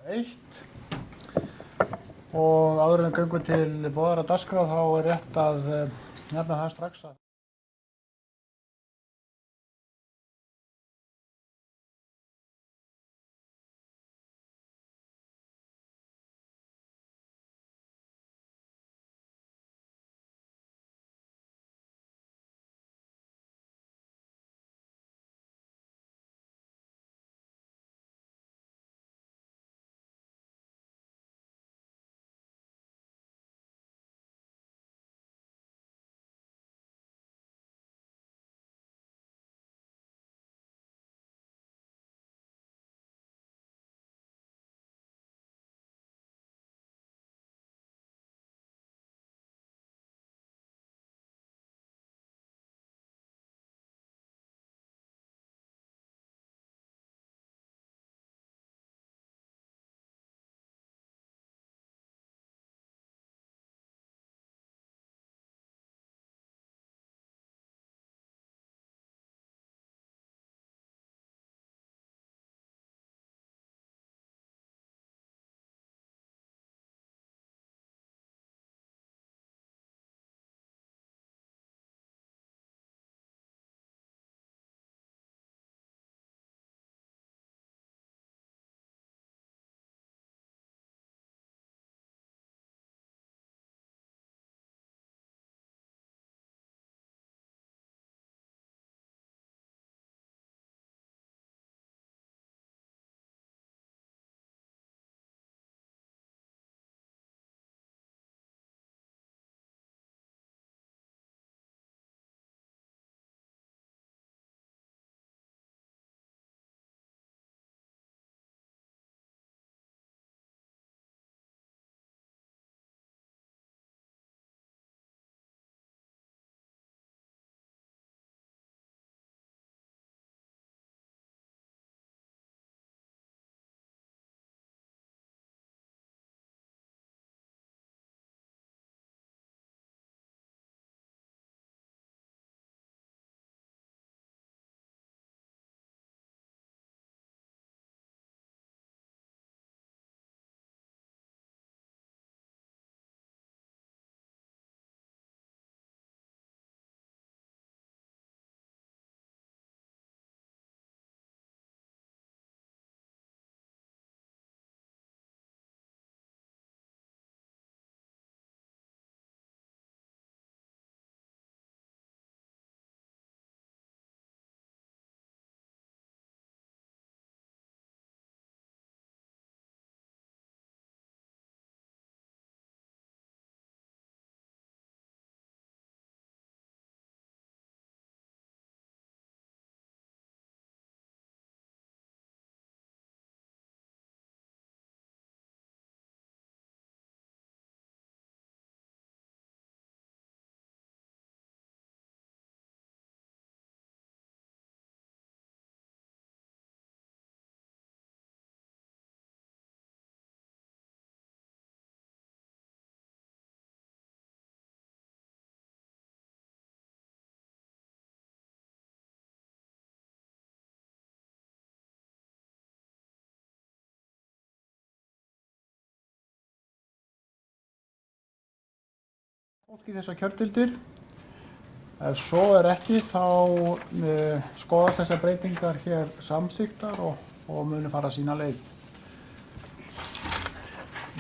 1 og áður en við göngum til boðaðrar dagskrár þá er rétt að nefna það strax að fólk í þessar kjördeildir. Ef svo er ekki þá skoðast þessar breytingar hér samþykktar og munu fara sína leið.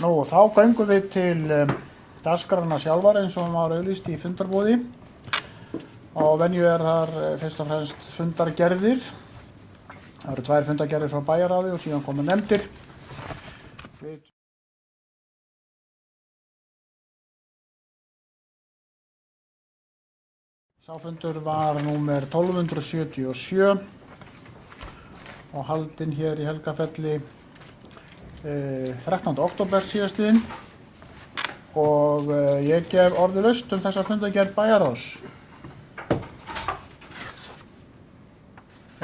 Nú, þá göngum við til dagskrárinnar sjálfar eins og hún var auglýst í fundarboði. Og venju er þar fyrst og fremst fundargerðir. Það eru 2 fundargerðir frá bæjarráði og síðan koma nefndir. Sá fundur var númer 1277 og haldinn hér í Helgafelli 13. október síðastliðinn og ég gef orðið laust þessa fundargerð bæjarráðs.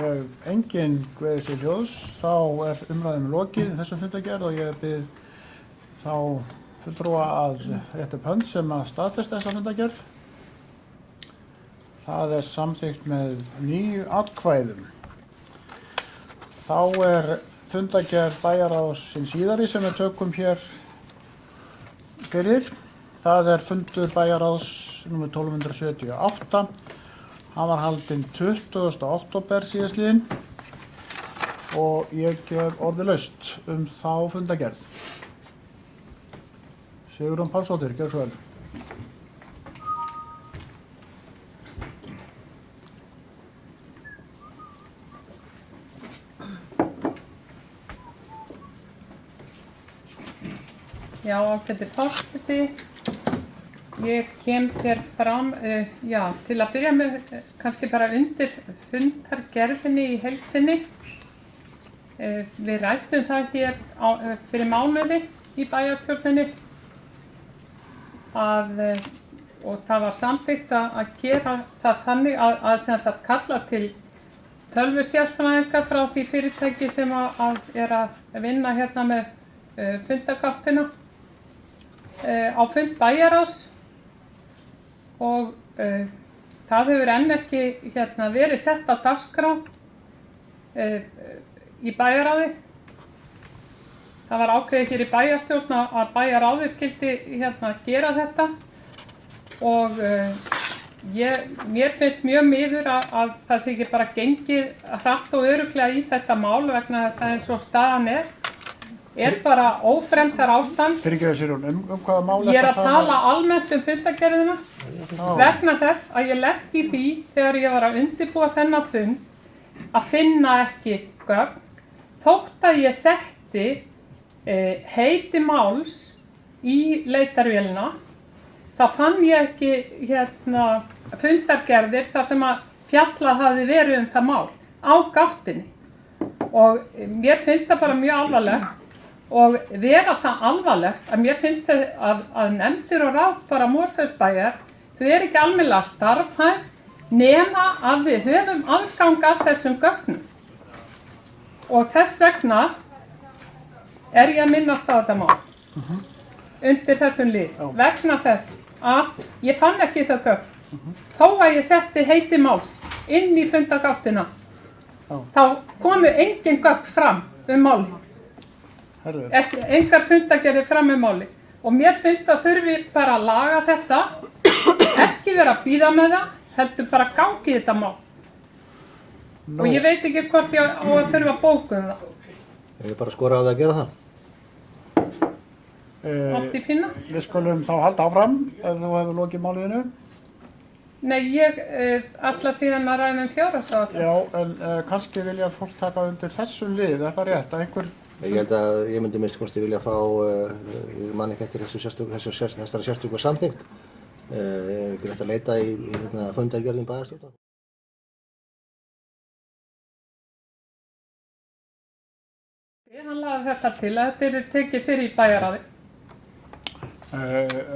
Ef enginn kveður sér hljóðs þá er umræðum lokið þessa fundargerð og ég bið þá fulltrúa að rétta upp hönd sem að staðfesta þessa fundargerð. Það er samþykkt með 9 atkvæðum. Þá er fundargerð bæjarráðsins síðari sem við tökum hér fyrir. Það er fundur bæjarráðs nr. 1278. Hann var haldinn 20. október síðastliðinn og ég gef orðið laust þá fundargerð. Sigurjón Pálsdóttir, gjörðu svo vel. Já, ágæti forseti. Ég kem hér fram, til að byrja með kannski bara undir fundargerðinni í heild sinni. Við ræddum það hér fyrir mánuði í bæjarstjórninni og það var samþykkt að gera það þannig að sem sagt kalla til tölvusérfræðinga frá því fyrirtæki sem að vinna hérna með fundargáttina á fund bæjarráðs og það hefur enn ekki verið sett á dagskrá í bæjarráði. Það var ákveðið hér í bæjarstjórn að bæjarráði skyldi gera þetta og mér finnst mjög miður að það sé ekki bara gengið hratt og örugglega í þetta mál vegna þess að eins og staðan er bara ófremdar ástand. Fyrirgefðu Sigurjón, hvaða mál Ég er að tala almennt fundargerðina vegna þess að ég lenti í því þegar ég var að undirbúa þennan fund að finna ekki gögn þótt að ég setti heiti máls í leitarvélina. Þá fann ég ekki fundargerðir þar sem að fjallað hafði verið það mál á gáttinni og mér finnst það bara mjög alvarlegt og vera það alvarlegt að mér finnst að nefndir og ráð bara Mosfellsbæjar þau ekki almennilega starfhæf nema að við höfum aðgang að þessum gögnum og þess vegna er ég að minnast á þetta mál undir þessum lið vegna þess að ég fann ekki þau gögn þó að ég setti heiti máls inn í fundargáttina þá komu engin gögn fram máli. Engar fundargerðir fram máli og mér finnst að þurfi bara að laga þetta ekki vera að bíða með það heldur bara gangi þetta mál og ég veit ekki hvort ég á að þurfa að bóka það. Ég bara skora á það að gera það. Allt í fína. Við skulum þá halda áfram ef þú hefur lokið máliðinu. Nei, ég ætla síðan að ræða fjárhagsáætlun. Já, en kannski vilja fólk taka undir þessu lið, er það rétt að einhver... Ég held að ég myndi minnst hvort ég vilja fá, ég man ekki eftir þessari sérstöku samþykkt. Ég er ekki rétt að leita í fundargerðum bæjarstjórnar. Hann lagði þetta til að þetta yrði tekið fyrir í bæjarráði.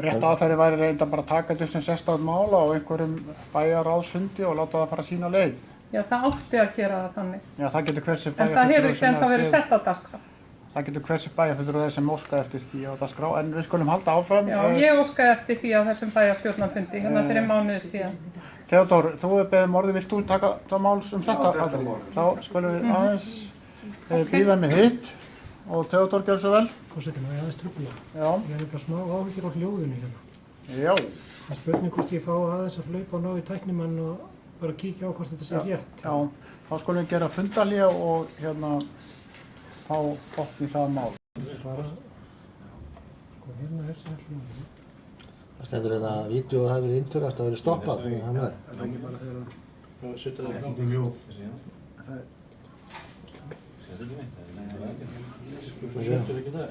Rétt aðferði væri reynda bara að taka þetta upp sem sérstætt mál á einhverjum bæjarráðsfundi og láta það fara sína leið. Já, það átti að gera það þannig. Já, það getur hversi bæjarfulltrúi. En það hefur ekki ennþá verið sett á dagskrá. Það getur hversi bæjarfulltrúi sem óskaði eftir því á dagskrá, en við skulum halda áfram. Já, ég óskaði eftir því á þessum bæjarstjórnarfundi, hérna fyrir mánuði síðan. Theodór, þú hefur beðið orðið, vilt þú taka það máls þetta atriði? Þá skulum við aðeins bíða með hitt og Theodór gjör svo vel. Forseti, má ég aðeins trufla? Já. Ég hef bara smá áhyggjur á hljóðinu hérna. Já. Það er spurning hvort ég fá aðeins að hlaupa og ná í tæknimann og bara kíkja á hvort þetta sé rétt. Já, þá skulum við gera fundarhlé og fá botn í það mál. Bara, hérna er sér hljóðinu. Það stendur hérna að vídeo hafi verið inntöku eftir að verið stoppað. Það er ekki bara þegar það suttur það ekki ljóð. Það suttur ekki það.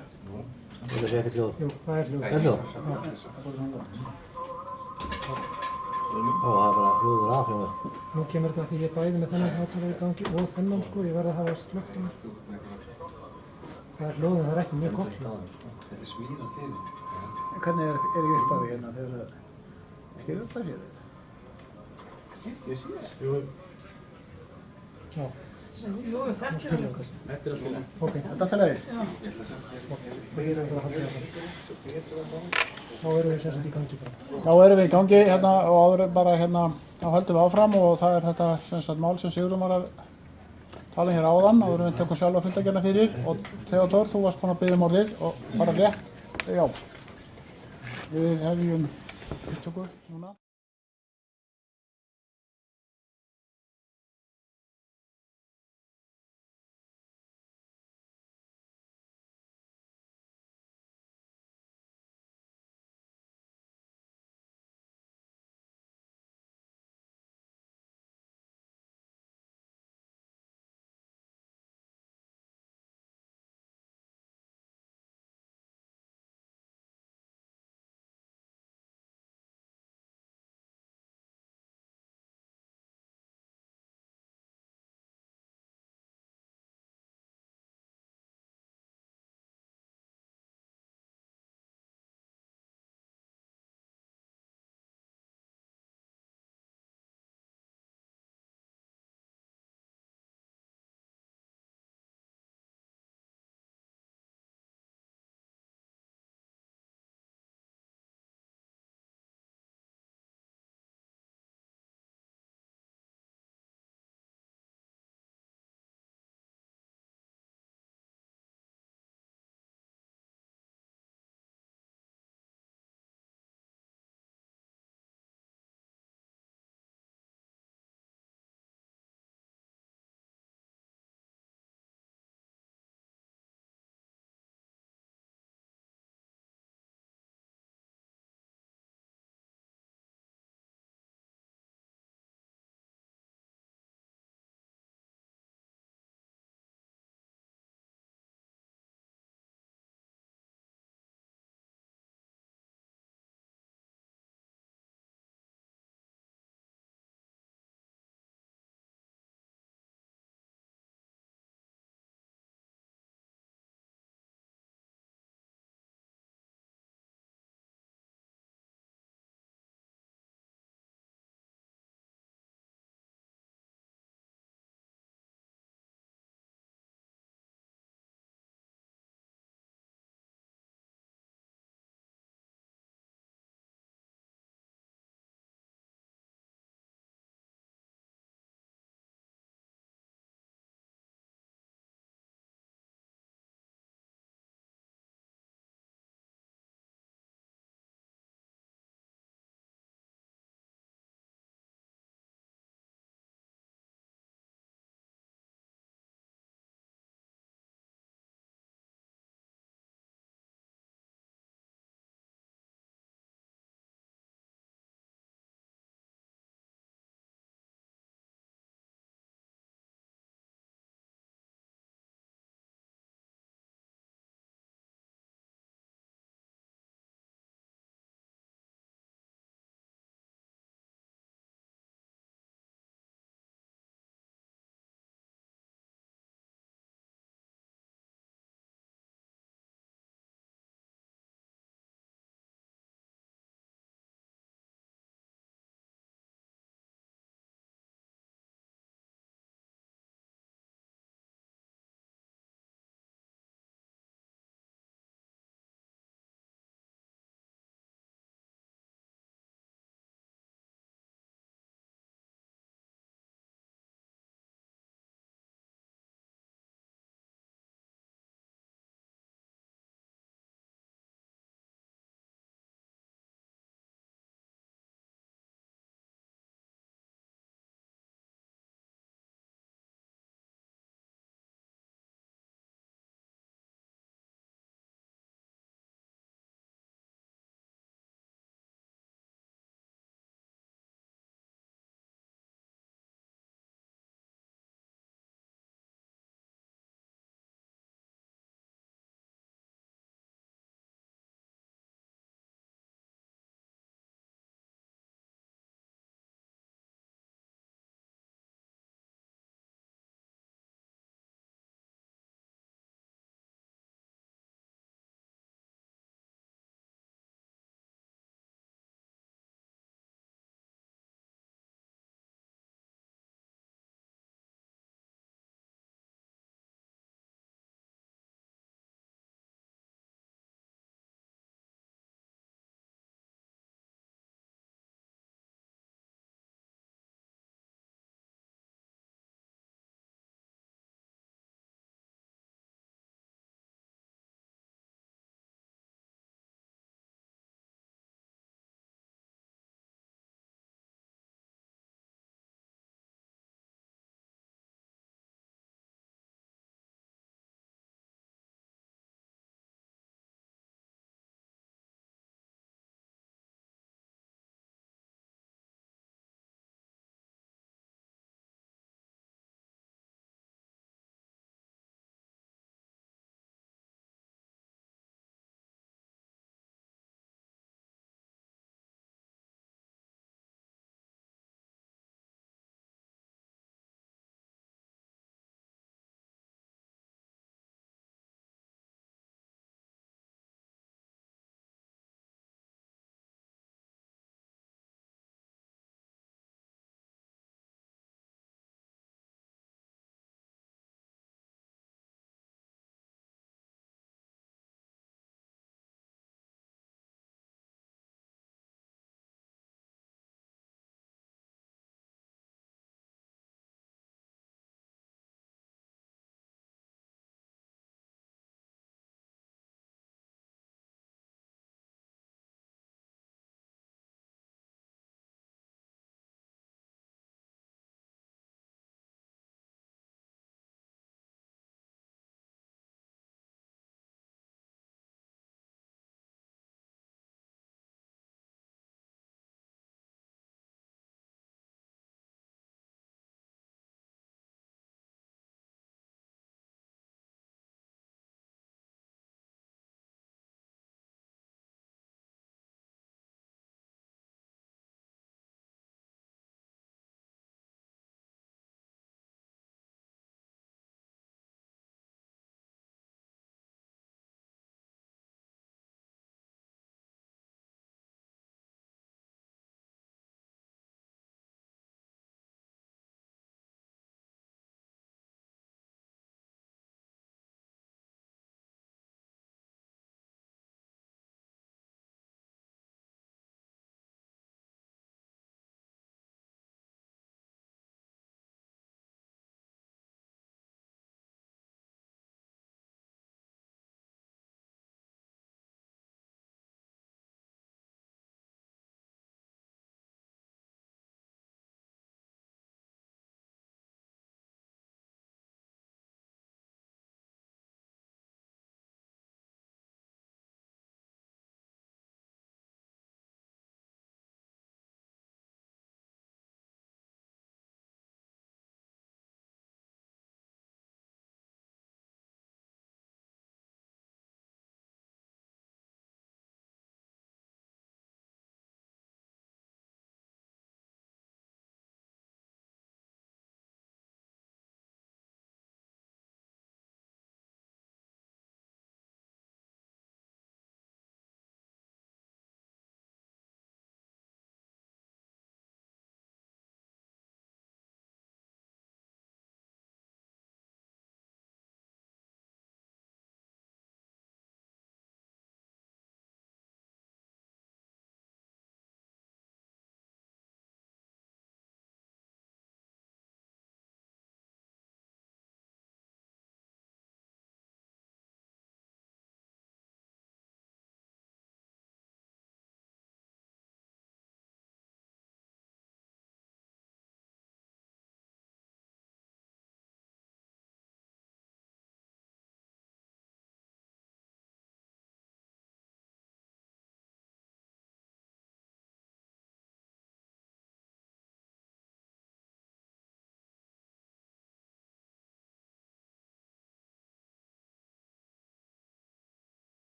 Þetta sé ekkert hljóð. Jú, það er hljóð. Það er hljóð? Ó, það er bara hljóður af hjá mér. Nú kemur þetta að því ég bæði með þennan hátalara í gangi og þennan sko, ég verði að hafa slökkt sko. Það er hljóðið, það er ekki mjög gott hljóð. Þetta er smíðað fyrir. Hvernig er ég upp að því hérna þegar skilur það sér þetta? Ég sé það. Jú. Já. Jú, þetta er þetta. Þetta er að skilja. Ok, þetta er það leiðir. Já. Og ég er að halda það. Þá erum við sem sagt í gangi bara. Þá erum við í gangi hérna og áður bara hérna, þá höldum við áfram og það er þetta sem sagt mál sem Sigurjón var að tala hér áðan áður en við tökum sjálfa fundargerðina fyrir og Theodór, þú varst búinn að biðja orðið og bara rétt, já, við hefjum upptöku núna.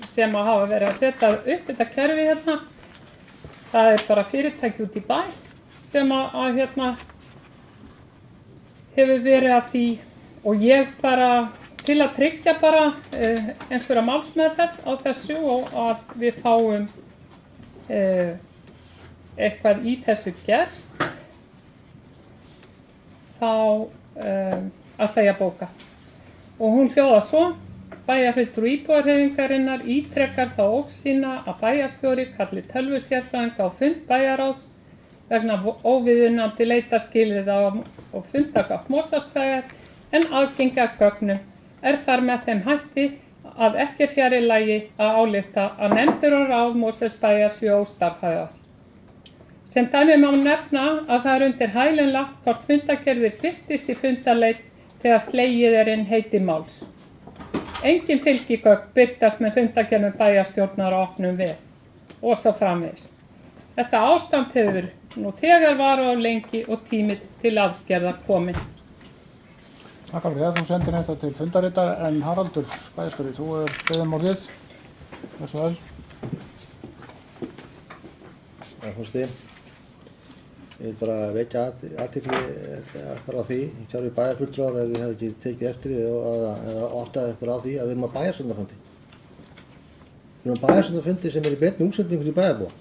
sem að hafa verið að setja upp þetta kerfi hérna. Það er bara fyrirtæki út í bæ sem að hérna hefur verið að því og ég bara til að tryggja bara einhverja málsmeðferð á þessu og að við fáum eitthvað í þessu gert, þá ætla ég að bóka. Og hún hljóðar svo: bæjarfulltrúi íbúahreyfingarinnar ítrekar þá ósk sína að bæjarstjóri kalli tölvusérfræðinga á fund bæjarráðs vegna óviðunandi leitarskilyrða og fundagátt Mosfellsbæjar en aðgengi að gögnum er þar með þeim hætti að ekki er fjarri lagi að álykta að nefndir og ráð Mosfellsbæjar séu óstarfhæfar. Sem dæmi má nefna að það er undir hælinn lagt hvort fundargerðir birtist í fundarleit þegar slegið er inn heiti máls. Engin fylgigögn birtast með fundargerðum bæjarstjórnar á opnum vef og svo framvegis. Þetta ástand hefur nú þegar varað á lengi og tími til aðgerðar komin. Takk fyrir það, þú sendir þetta til fundaritar, en Haraldur bæjarstjóri, þú beðið orðið. Þessu vel. Forseti, ég vil bara vekja athygli á því, kæru bæjarfulltrúar, ef þið hafi ekki tekið eftir því eða áttað ykkur á því að við erum á bæjarstjórnarfundi. Við erum á bæjarstjórnarfundi sem er í beinni útsendingu til bæjarbúa.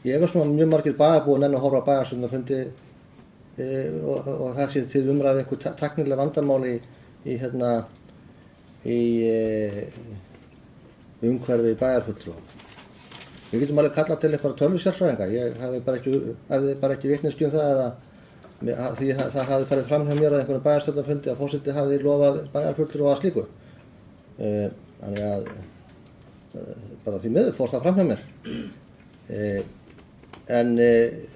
Ég efast að mjög margir bæjarbúar nenni að horfa á bæjarstjórnarfundi og það sé til umræðu einhver tæknileg vandamál í umhverfi bæjarfulltrúa. Við getum alveg kallað til einhverja tölvusérfræðinga. Ég hafði bara ekki vitneskju um það því það hafði farið fram hjá mér á einhverjum bæjarstjórnarfundi að forseti hafði lofað bæjarfulltrúa að slíku. Þannig að bara því miður fór það fram hjá mér. En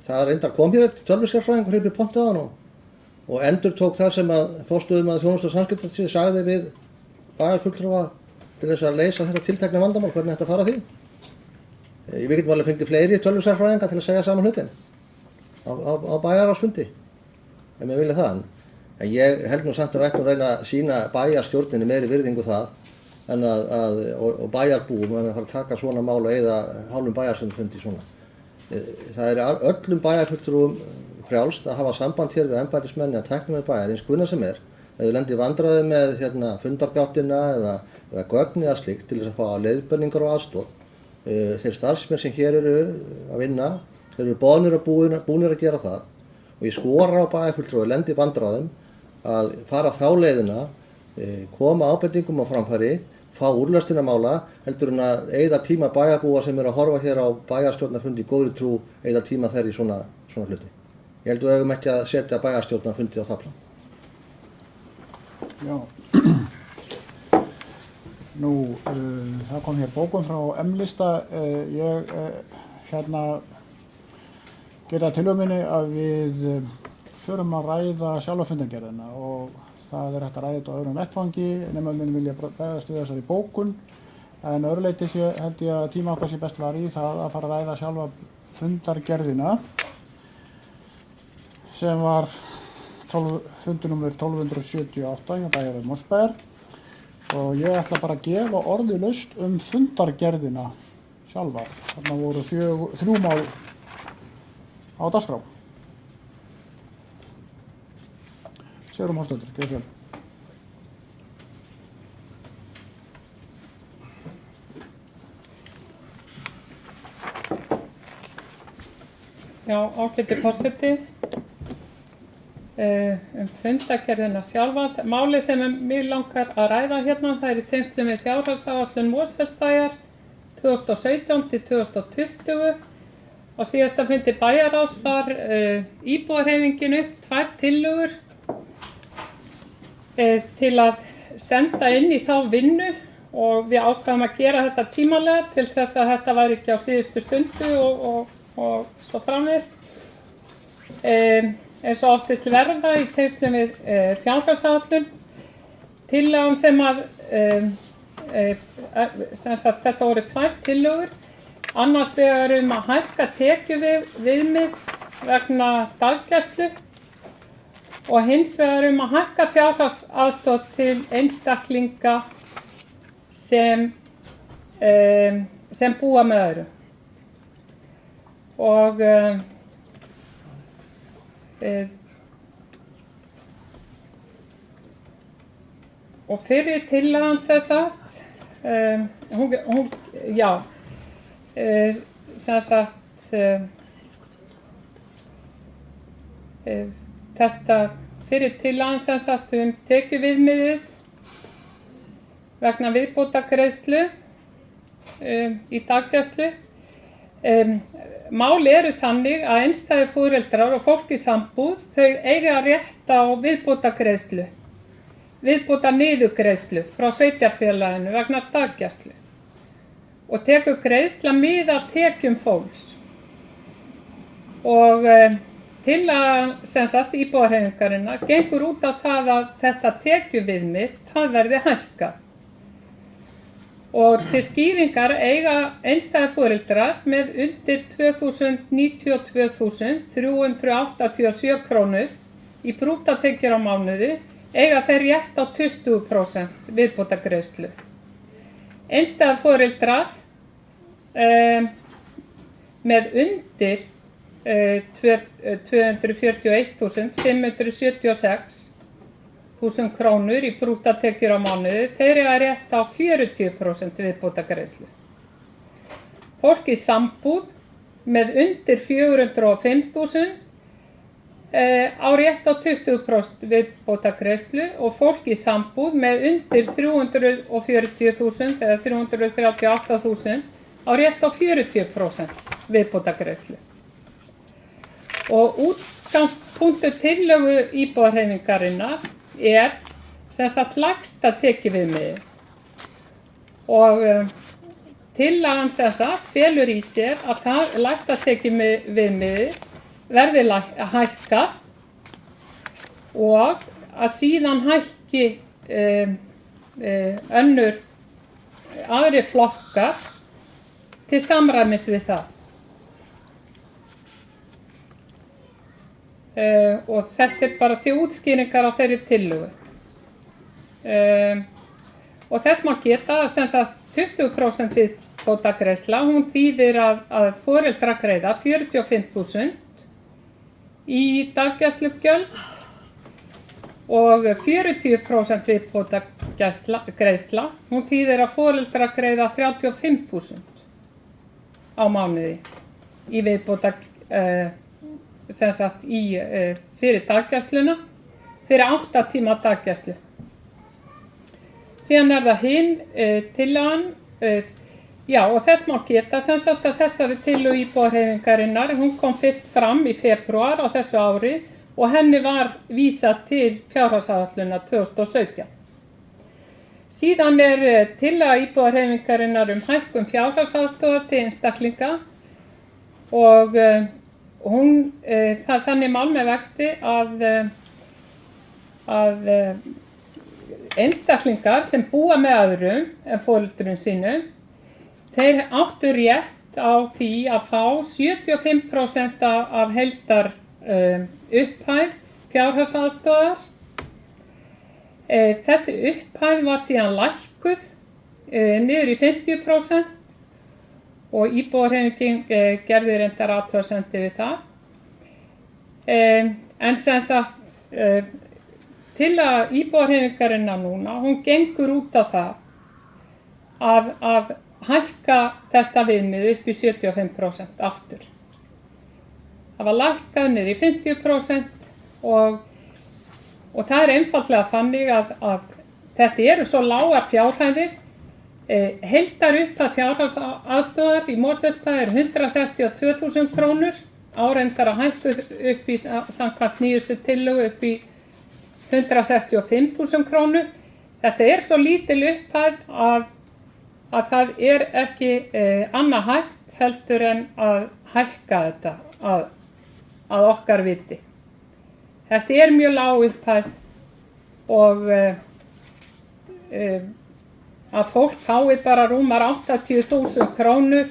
það reyndar kom hér eitt tölvusérfræðingur upp í pontu á hann og endurtók það sem að forstöðumaður þjónustu og samskiptasviðs sagði við bæjarfulltrúa til þess að leysa þetta tiltekna vandamál, hvernig þetta fara því. Við getum alveg fengið fleiri tölvusérfræðinga til að segja saman hlutin á bæjarráðsfundi, ef mér vilja það. En ég held nú samt að við ættum að reyna að sýna bæjarstjórninni meiri virðingu það og bæjarbúum en að fara að taka svona mál og eyða hálfum bæjarstjórnarfundi svona. Það er öllum bæjarfulltrúum frjálst að hafa samband hér við embættismenn eða tæknimenn bæjar eins hvenær sem er. Ef þau lendir í vandræði með fundargáttina eða gögn eða slíkt til þess að fá leiðbeiningar og aðstoð. Þeir starfsmenn sem hér eru að vinna, þeir eru boðnir og búnir að gera það og ég skora á bæjarfulltrúa lendi í vandræðum að fara þá leiðina, koma ábendingum á framfæri, fá úrlausnina mála, heldur en að eyða tíma bæjarbúa sem eru að horfa hér á bæjarstjórnarfundi í góðri trú, eyða tíma þeir í svona hluti. Ég held að við eigum ekki að setja bæjarstjórnarfundi á það plan. Já. Nú, það kom hér bókun frá M-lista. Ég gera tilhugminni að við förum að ræða sjálfa fundargerðina og það er hægt að ræða þetta á öðrum vettvangi, nema minn vilja bregðast við þessari bókun. En öðruleyti held ég að tíma okkar sé best var í það að fara að ræða sjálfa fundargerðina sem var fundunúmer 1278 hjá bæjarráði Mosfellsbæjar. Og ég ætla bara að gefa orði laust fundargerðina sjálfa. Þarna voru 3 mál á dagskrá. Sigrún Mórsdóttir, gjörðu svo vel. Já, ágæti forseti. Fundargerðina sjálfa. Málið sem mig langar að ræða hérna, það er í tengslum við fjárhagsáætlun Mosfellsbæjar 2017 til 2020. Á síðasta fundi bæjarráðs var íbúahreyfingin upp 2 tillögur til að senda inn í þá vinnu og við ákváðum að gera þetta tímalega til þess að þetta væri ekki á síðustu stundu og svo framvegis. Eins og oft vill verða í tengslum við fjárhagsáætlun. Tillagan sem sagt þetta voru 2 tillögur. Annars vegar að hækka tekjuviðmið vegna daggæslu og hins vegar að hækka fjárhagsaðstoð til einstaklinga sem búa með öðrum. Og fyrir tillagan sem sagt, þetta fyrir tillagan sem sagt tekjuviðmiðið vegna viðbótargreiðslu í daggæslu. Mál eru þannig að einstæðir foreldrar og fólk í sambúð, þau eiga rétt á viðbótargreiðslu, viðbótarniðurgreiðslu frá sveitarfélaginu vegna daggæslu og tekur greiðsla mið af tekjum fólks. Og tillaga sem sagt íbúðarhreyfingarinnar gengur út á það að þetta tekjuviðmið það verði hækkað. Og til skýringar eiga einstæðir foreldrar með undir 2.092.387 krónur í brúttótekjur á mánuði eiga þeir rétt á 20% viðbótargreiðslu. Einstæðir foreldrar með undir 241.576.000 krónur í brúttótekjur á mánuði, þeir eiga rétt á 40% viðbótargreiðslu. Fólk í sambúð með undir 405.000 á rétt á 20% viðbótargreiðslu og fólk í sambúð með undir 340.000 eða 338.000 á rétt á 40% viðbótargreiðslu. Og útgangspunktur tillögu íbúðarhreyfingarinnar sem sagt lægsta tekjuviðmiðið. Og tillagan sem sagt felur í sér að það lægsta tekjuviðmiðið verði hækkað og að síðan hækki aðrir flokkar til samræmis við það. Og þetta bara til útskýringar á þeirri tillögu. Og þess má geta að sem sagt 20% viðbótargreiðsla, hún þýðir að foreldrar greiða 45.000 í daggæslugjöld og 40% viðbótargreiðsla, hún þýðir að foreldrar greiða 35.000 á mánuði í sem sagt fyrir daggæsluna, fyrir 8 tíma daggæslu. Síðan það hin tillagan, og þess má geta sem sagt að þessari tillögu íbúðarhreyfingarinnar, hún kom fyrst fram í febrúar á þessu ári og henni var vísað til fjárhagsáætlunar 2017. Síðan tillaga íbúðarhreyfingarinnar hækkun fjárhagsaðstoðar til einstaklinga og hún, það þannig mál með vexti að einstaklingar sem búa með öðrum en foreldrum sínum, þeir áttu rétt á því að fá 75% af heildar upphæð fjárhagsaðstoðar. Þessi upphæð var síðan lækkuð niður í 50%. Og íbúðarhreyfingin gerði reyndar athugasemdir við það. En sem sagt, tillaga íbúðarhreyfingarinnar núna, hún gengur út á það að hækka þetta viðmið upp í 75% aftur. Það var lækkað niður í 50% og það einfaldlega þannig að þetta eru svo lágar fjárhæðir. Heildar upphæð fjárhagsaðstoðar í Mosfellsbæ 162.000 krónur, reyndar að hækka upp í samkvæmt nýjustu tillögu upp í 165.000 krónur. Þetta svo lítil upphæð að það ekki annað hægt heldur en að hækka þetta að okkar viti. Þetta mjög lág upphæð og að fólk fái bara rúmar 80.000 krónur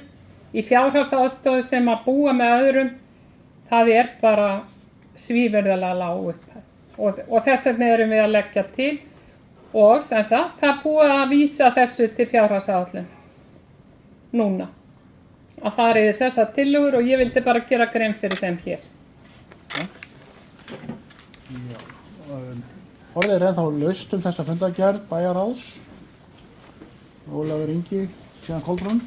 í fjárhagsaðstoð sem að búa með öðrum, það bara svívirðilega lág upphæð. Og þess vegna erum við að leggja til Og sem sagt, það er búið að vísa þessu til fjárhagsáætlun núna. Að fara yfir þessar tillögur og ég vildi bara gera grein fyrir þeim hér. Orðið er ennþá laust þessa fundargerð bæjarráðs. Ólafur Ingi, síðan Kolbrún.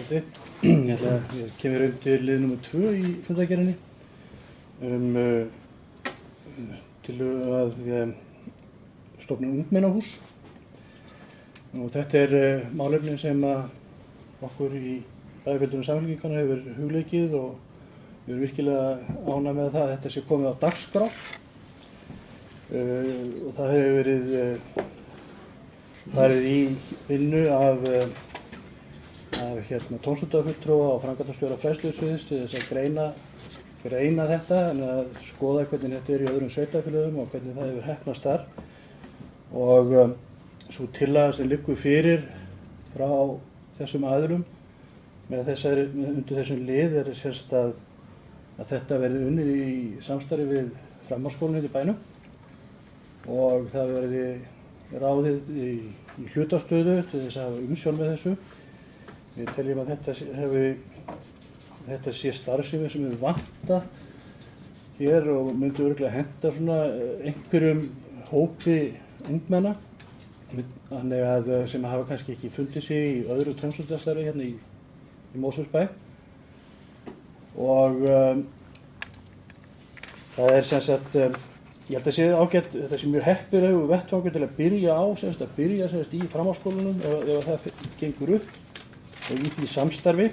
Ég kemur undir lið nr. 2 í fundargerðinni tillögu að stofna ungmennahús. Og þetta er málefni sem okkur í bæjarfélaginu Samfylkingarinnar hefur hugleikið og við erum virkilega ánægð með það að þetta sé komið á dagskrá. Og það hefur verið farið í vinnu af tómstundafulltrúa og framkvæmdastjóra fræðslusviðs til þess að greina þetta, en að skoða hvernig þetta er í öðrum sveitarfélögum og hvernig það hefur heppnast þar. Og sú tillaga sem liggur fyrir frá þessum aðilum undir þessum lið er semst að þetta verði unnið í samstarfi við framhaldsskólann í bænum og það verði ráðið í hlutastöðu til þess að hafa umsjón með þessu. Við teljum að þetta sé starfsemi sem við vantað hér og myndi örugglega henta svona einhverjum hópi ungmenna sem hafa kannski ekki fundið sig í öðru tómstundastarfi hérna í Mosfellsbæ. Og það er sem sagt, ég held að sé ágætt, þetta sé mjög heppilegur vettvangur til að byrja á, í framhaldsskólanum ef það gengur upp. Og í því samstarfi.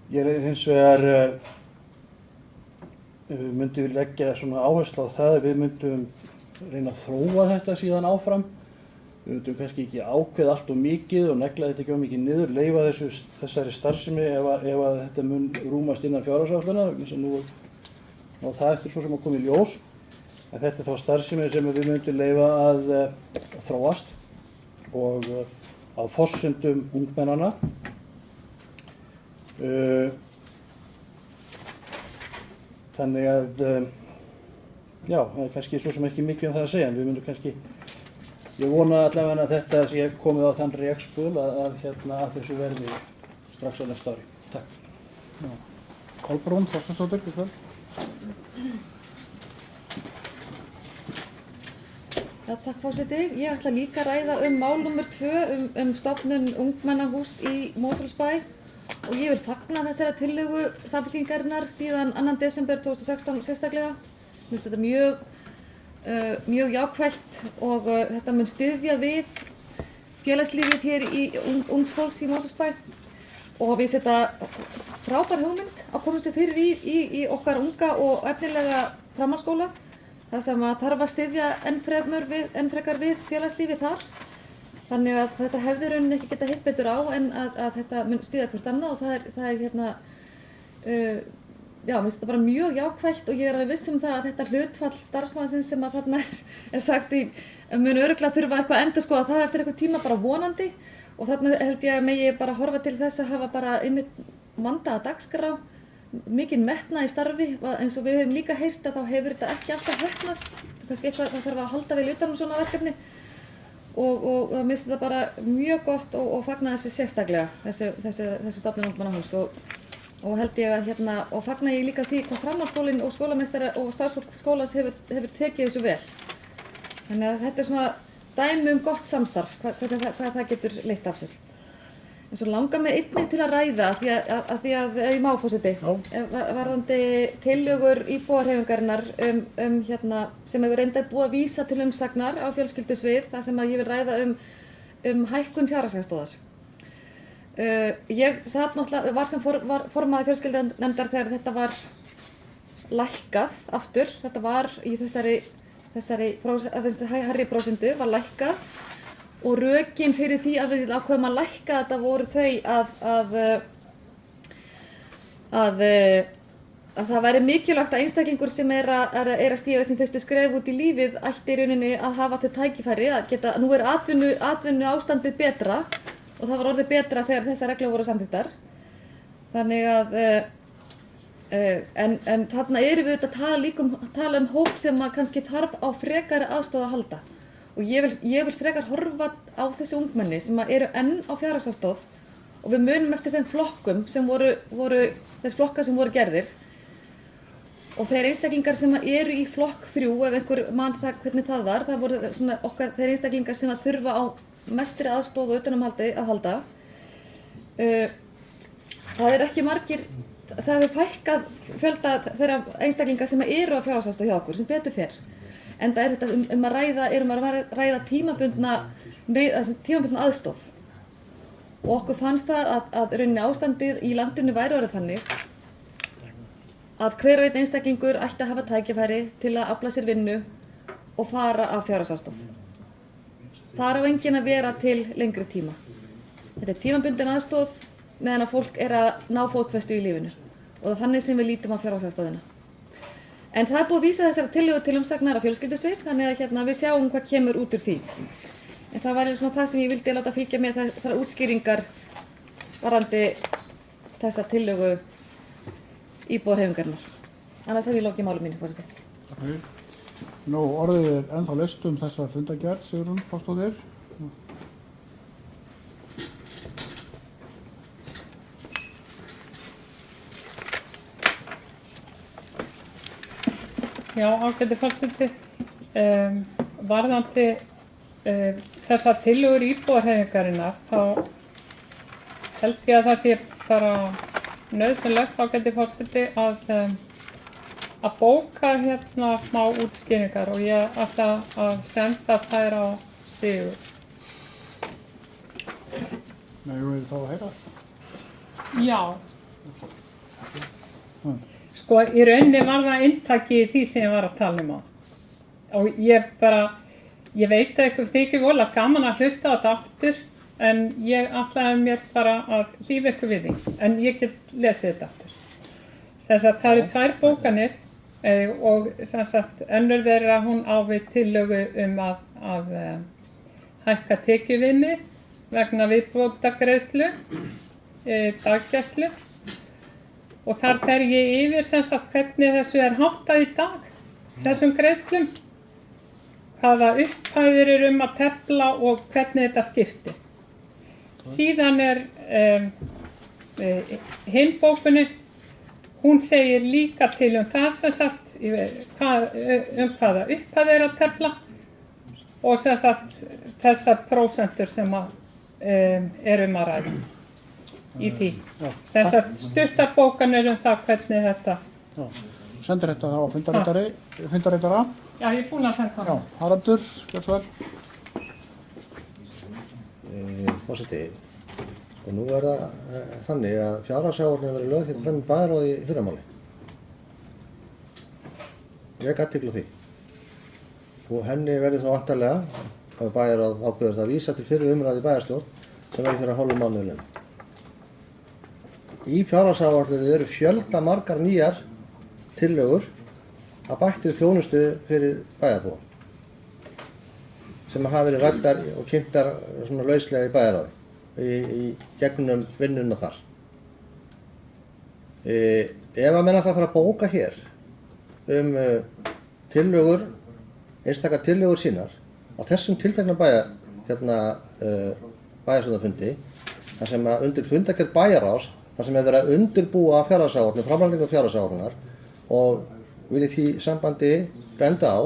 Ég er hins vegar myndum við leggja svona áherslu á það að við myndum reyna að þróa þetta síðan áfram. Við myndum kannski ekki ákveða allt of mikið og negla þetta ekki of mikið niður, leyfa þessari starfsemi ef að þetta mun rúmast innan fjárhagsáætlana, og það eftir svo sem að koma í ljós. En þetta er þá starfsemi sem við myndum leyfa að þróast og á forsendum ungmennanna. Þannig að, já, það er kannski svo sem ekki mikið það að segja, en við myndum kannski, ég vona allavega að þetta sé komið á þann rekspöl að þessu verði strax á næsta ári. Takk. Já. Kolbrún Þorsteinsdóttir, hvers vel? Já, takk forseti. Ég ætla líka að ræða mál nr. 2 stofnun ungmennahús í Mosfellsbæ og ég vil fagna þessari tillögu Samfylkingarinnar síðan 2. desember 2016 sérstaklega. Mér finnst þetta mjög jákvætt og þetta mun styðja við félagslífið hér í ungs fólks í Mosfellsbæ og við finnst þetta frábær hugmynd að koma sér fyrir í okkar unga og efnilega framhaldsskóla. Það sem að þarf að styðja enn frekar við félagslífið þar. Þannig að þetta hefði rauninni ekki getað hitt betur á en að þetta mun styðja hvort annað og það er já, mér finnst þetta bara mjög jákvætt og ég er alveg viss um það að þetta hlutfall starfsmannsins sem að þarna er sagt mun örugglega þurfa eitthvað að endurskoða það eftir eitthvað tíma bara vonandi og þarna held ég að megi bara horfa til þess að hafa bara einmitt vandaða dagskrá. Mikinn metnað í starfi, eins og við höfum líka heyrt að þá hefur þetta ekki alltaf heppnast. Kannski eitthvað það þarf að halda vel utan svona verkefni og mér finnst þetta bara mjög gott og fagna þessu sérstaklega, þessi stofnun ungmennahús og held ég að og fagna ég líka því hvað framhaldsskólinn og skólameistari og starfsfólk skólans hefur tekið þessu vel. Þannig að þetta er svona dæmi gott samstarf, hvað það getur leitt af sér. En svo langar mig einnig til að ræða, því að ég má forseti, varðandi tillögur íbúahreyfingarinnar sem hefur reyndar búið að vísa til umsagnar á fjölskyldusvið, þar sem að ég vil ræða hækkun fjárhagsaðstoðar. Ég var sem formaður fjölskyldunefndar þegar þetta var lækkað aftur, þetta var í þessari hærri prósentu var lækkað. Og rökin fyrir því að við ákveðum að lækka þetta voru þau að það væri mikilvægt að einstaklingur sem er að stíga sín fyrstu skref út í lífið ætti í rauninni að hafa þau tækifæri að geta, nú er atvinnu ástandið betra og það var orðið betra þegar þessar reglur voru samþykktar. Þannig að En þarna erum við auðvitað að tala um hóp sem að kannski þarf á frekari aðstoð að halda. Og ég vil frekar horfa á þessi ungmenni sem eru enn á fjárhagsaðstoð og við munum eftir þeim flokkum sem voru þess flokkar sem voru gerðir. Og þeir einstaklingar sem eru í flokk 3, ef einhver man það hvernig það var, það voru svona þeir einstaklingar sem að þurfa á mestri aðstoð og utanumhaldi að halda. Það ekki margir, það hefur fækkað fjölda þeirra einstaklingar sem eru á fjárhagsaðstoð hjá okkur, sem betur fer. Enda þetta að ræða tímabundna aðstoð. Og okkur fannst það að rauninni ástandið í landinu væri orðið þannig að hver og einn einstaklingur ætti að hafa tækifæri til að afla sér vinnu og fara af fjárhagsaðstoð. Það á enginn að vera til lengri tíma. Þetta tímabundin aðstoð meðan að fólk að ná fótfestu í lífinu og það er þannig sem við lítum á fjárhagsaðstoðina. En það búið að vísa þessara tillögu til umsagnar af fjölskyldusvið, þannig að við sjáum hvað kemur út úr því. En það var svona það sem ég vildi láta fylgja með þessar útskýringar varðandi þessa tillögu íbúðarhreyfingarinnar. Annars hef ég lokið máli mínu, forseti. Okay. Nú, orðið ennþá leyst þessa fundargerð, Sigrún Fossdóttir. Já, ágæti forseti. Varðandi þessar tillögur íbúðarhreyfingarinnar, þá held ég að það sé bara nauðsynlegt, ágæti forseti, að bóka smá útskýringar og ég ætla að senda þær á Sigur. Nei, við þá að heyra. Já. Sko, í rauninni var það inntaki í því sem ég var að tala um á. Og ég veit að ykkur þykir voðalega gaman að hlusta á þetta aftur, en ég ætlaði mér bara að hlífa ykkur við því, en ég get lesið þetta aftur. Það eru 2 bókanir og önnur þeirra hún á við tillögu að hækka tekjuviðmið vegna viðbótargreiðslu, daggæslu. Og þar fer ég yfir hvernig þessu háttað í dag, þessum greiðslum, hvaða upphæðir að tefla og hvernig þetta skiptist. Síðan hinn bókunni, hún segir líka til það hvaða upphæðir að tefla og þessar prósentur sem að ræða í því. Stuttar bókanir það hvernig þetta. Já. Sendir þetta þá á fundarritara. Já, ég er búin að senda það. Já, Haraldur, gjör svo vel. Forseti, og nú það þannig að fjárhagsáætlun verið lögð fram í bæjarráði í fyrramáli. Ég athygli á því. Og henni verði þá væntanlega að bæjarráð ákveður það að vísa til fyrri umræðu í bæjarstjórn sem verður fyrir hálfum mánuði liðnum. Í fjárhagsáætlun eru fjölda margar nýjar tillögur að bættri þjónustu fyrir bæjarbúa sem hafa verið ræddar og kynntar svona lauslega í bæjarráði í gegnum vinnuna þar. Ef að menn ætla að fara að bóka hér tillögur, einstaka tillögur sínar á þessum tiltekna bæjarstjórnarfundi þar sem að undir fundargerð bæjarráðs þar sem verið að undirbúa fjárhagsáætlun, framlagningu fjárhagsáætlunar og vil í því sambandi benda á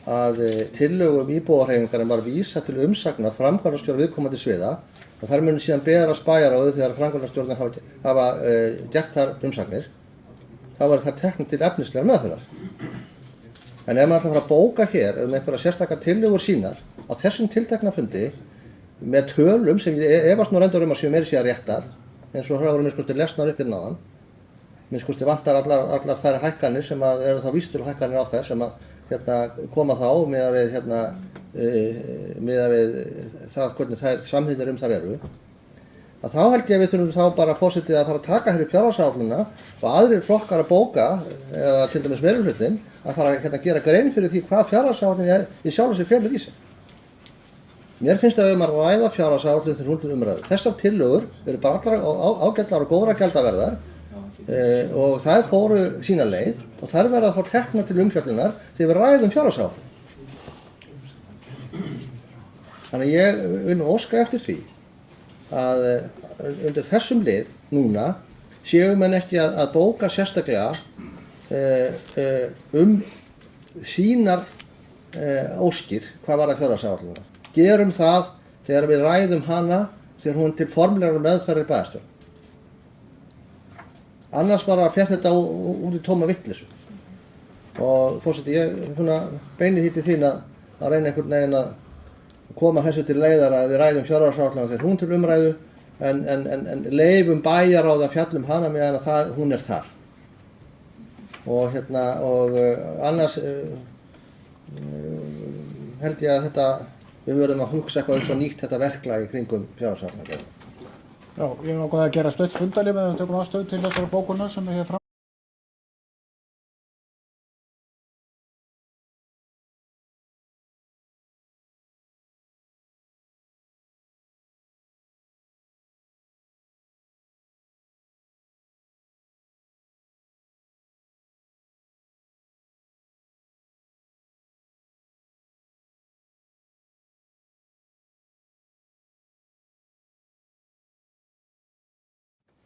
að tillögum íbúðarhreyfingarinnar var vísað til umsagnar framkvæmdastjóra viðkomandi sviða og þar munu síðan berast bæjarráðið þegar framkvæmdastjórnar hafa gert þar umsagnir. Þá var það teknir til efnislegar meðferðar. En ef maður ætlar að fara að bóka hér einhverja sérstakar tillögur sínar á þessum tiltekna fundi með tölum sem ég efast nú reyndar að séu meira síðan réttar eins og það voru minnst lesnar upp hérna áðan. Minnst vantar allar þær hækkanir sem eru þá vísitölu hækkanir á þær sem koma þá miðað við það hvernig þær samþykktir þar eru. Að þá held ég að við þurfum þá bara fórsetið að fara að taka hér í fjárhagsáætlunina og aðrir flokkar að bóka, eða til dæmis meirihlutinn, að fara að gera grein fyrir því hvað fjárhagsáætlun í sjálfu sér felur í sig. Mér finnst að að ræða fjárhagsáætlun til umræðu. Þessar tillögur eru bara allar ágætlar og góðra gjaldaverðar og þær fóru sína leið og þær verða að fá tekna til umfjöllunar þegar við ræðum fjárhagsáætlun. Þannig ég vil nú óska eftir því að undir þessum lið núna séu menn ekki að bóka sérstaklega sínar óskir hvað var að fjárhagsáætlunar. Gerum það þegar við ræðum hana þegar hún til formlegrar meðferðar í bæjarstjórn. Annars bara fer þetta út í tóma vitleysu. Og forseti, ég beini því til þín að reyna einhvern veginn að koma þessu til leiðar að við ræðum fjárhagsáætlun þegar hún til umræðu en leifum bæjaráð að fjallum hana meðan að hún þar. Og annars held ég að við verðum að hugsa eitthvað upp á nýtt þetta verklag í kringum fjárhagsáætlun. Já, ég hef ákveðið að gera stutt fundarlið með við tökum afstöðu til þessara bókunar sem við hér fram.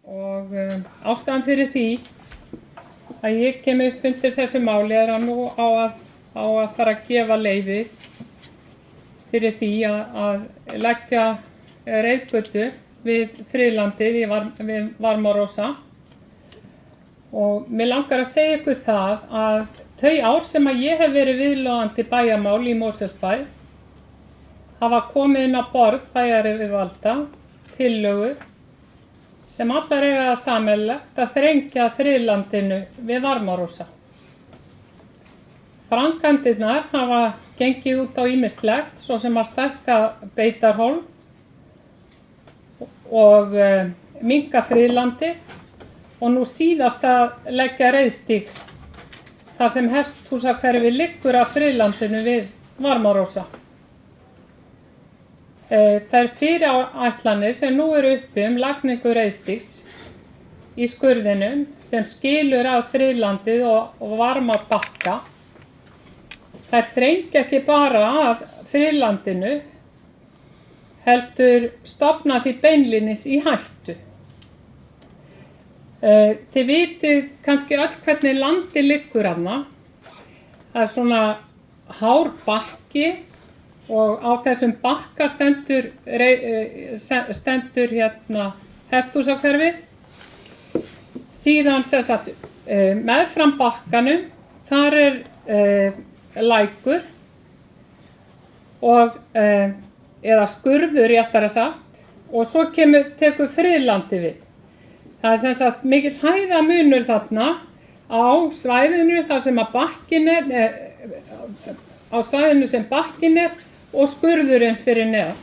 Og ástæðan fyrir því að ég kem upp undir þessu máli að nú á að fara að gefa leyfi fyrir því að leggja reiðgötu við friðlandið við Varmarósa. Og mér langar að segja ykkur það að þau ár sem að ég hef verið viðloðandi bæjarmál í Mosfellsbæ hafa komið inn á borð bæjaryfirvalda tillögur sem allar eiga það sameiginlegt að þrengja friðlandinu við Varmarósa. Framkvæmdirnar hafa gengið út á ýmislegt, svo sem að stækka Beitarhólm og minnka friðlandið og nú síðast að leggja reiðstíg þar sem hesthúsahverfi liggur af friðlandinu við Varmarósa. Þær fyrirætlanir sem nú eru uppi lagningu reiðstígs í skurðinum sem skilur að friðlandið og Varmabakka, þær þrengja ekki bara að friðlandinu, heldur stofna því beinlínis í hættu. Þið vitið kannski öll hvernig landi liggur þarna. Það er svona hár bakki og á þessum bakka stendur hesthúsahverfið. Síðan meðfram bakkanum, þar lækur og eða skurður réttara sagt og svo tekur friðlandi við. Það er mikill hæðamunur þarna á svæðinu þar sem að bakkin á svæðinu sem bakkin og skurðurinn fyrir neðan.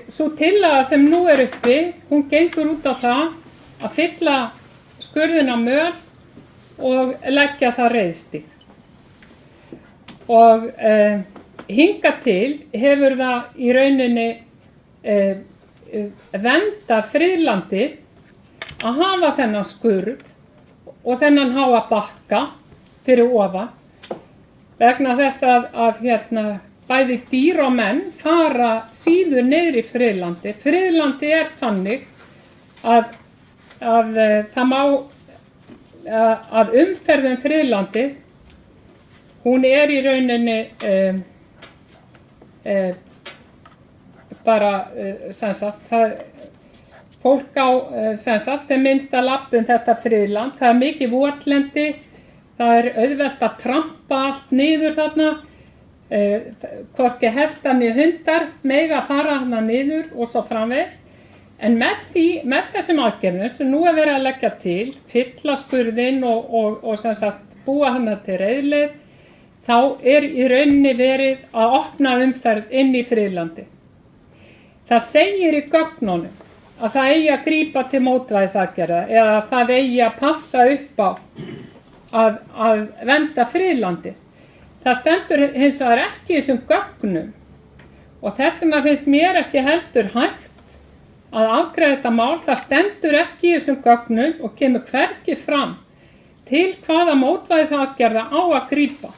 Sú tillaga sem nú uppi, hún gengur út á það að fylla skurðinn á möl og leggja það reiðstíg. Og hingað til hefur það í rauninni vernda friðlandið að hafa þennan skurð og þennan háa bakka fyrir ofan. Vegna þess að bæði dýr og menn fara síður niður í friðlandi. Friðlandi þannig að það má að umferðum friðlandi, hún í rauninni bara fólk á sem minnst að labba þetta friðland. Það mikið votlendi. Það auðvelt að trampa allt niður þarna, hvorki hestar né hundar mega fara þarna niður og svo framvegis. En með þessum aðgerðum sem nú verið að leggja til, fylla skurðinn og búa þarna til reiðleið, þá í rauninni verið að opna umferð inn í friðlandi. Það segir í gögnunum að það eigi að grípa til mótvægisaðgerða eða það eigi að passa upp á að vernda friðlandið. Það stendur hins vegar ekki í þessum gögnum og þess vegna finnst mér ekki heldur hægt að afgreiða þetta mál. Það stendur ekki í þessum gögnum og kemur hvergi fram til hvaða mótvægisaðgerða á að grípa.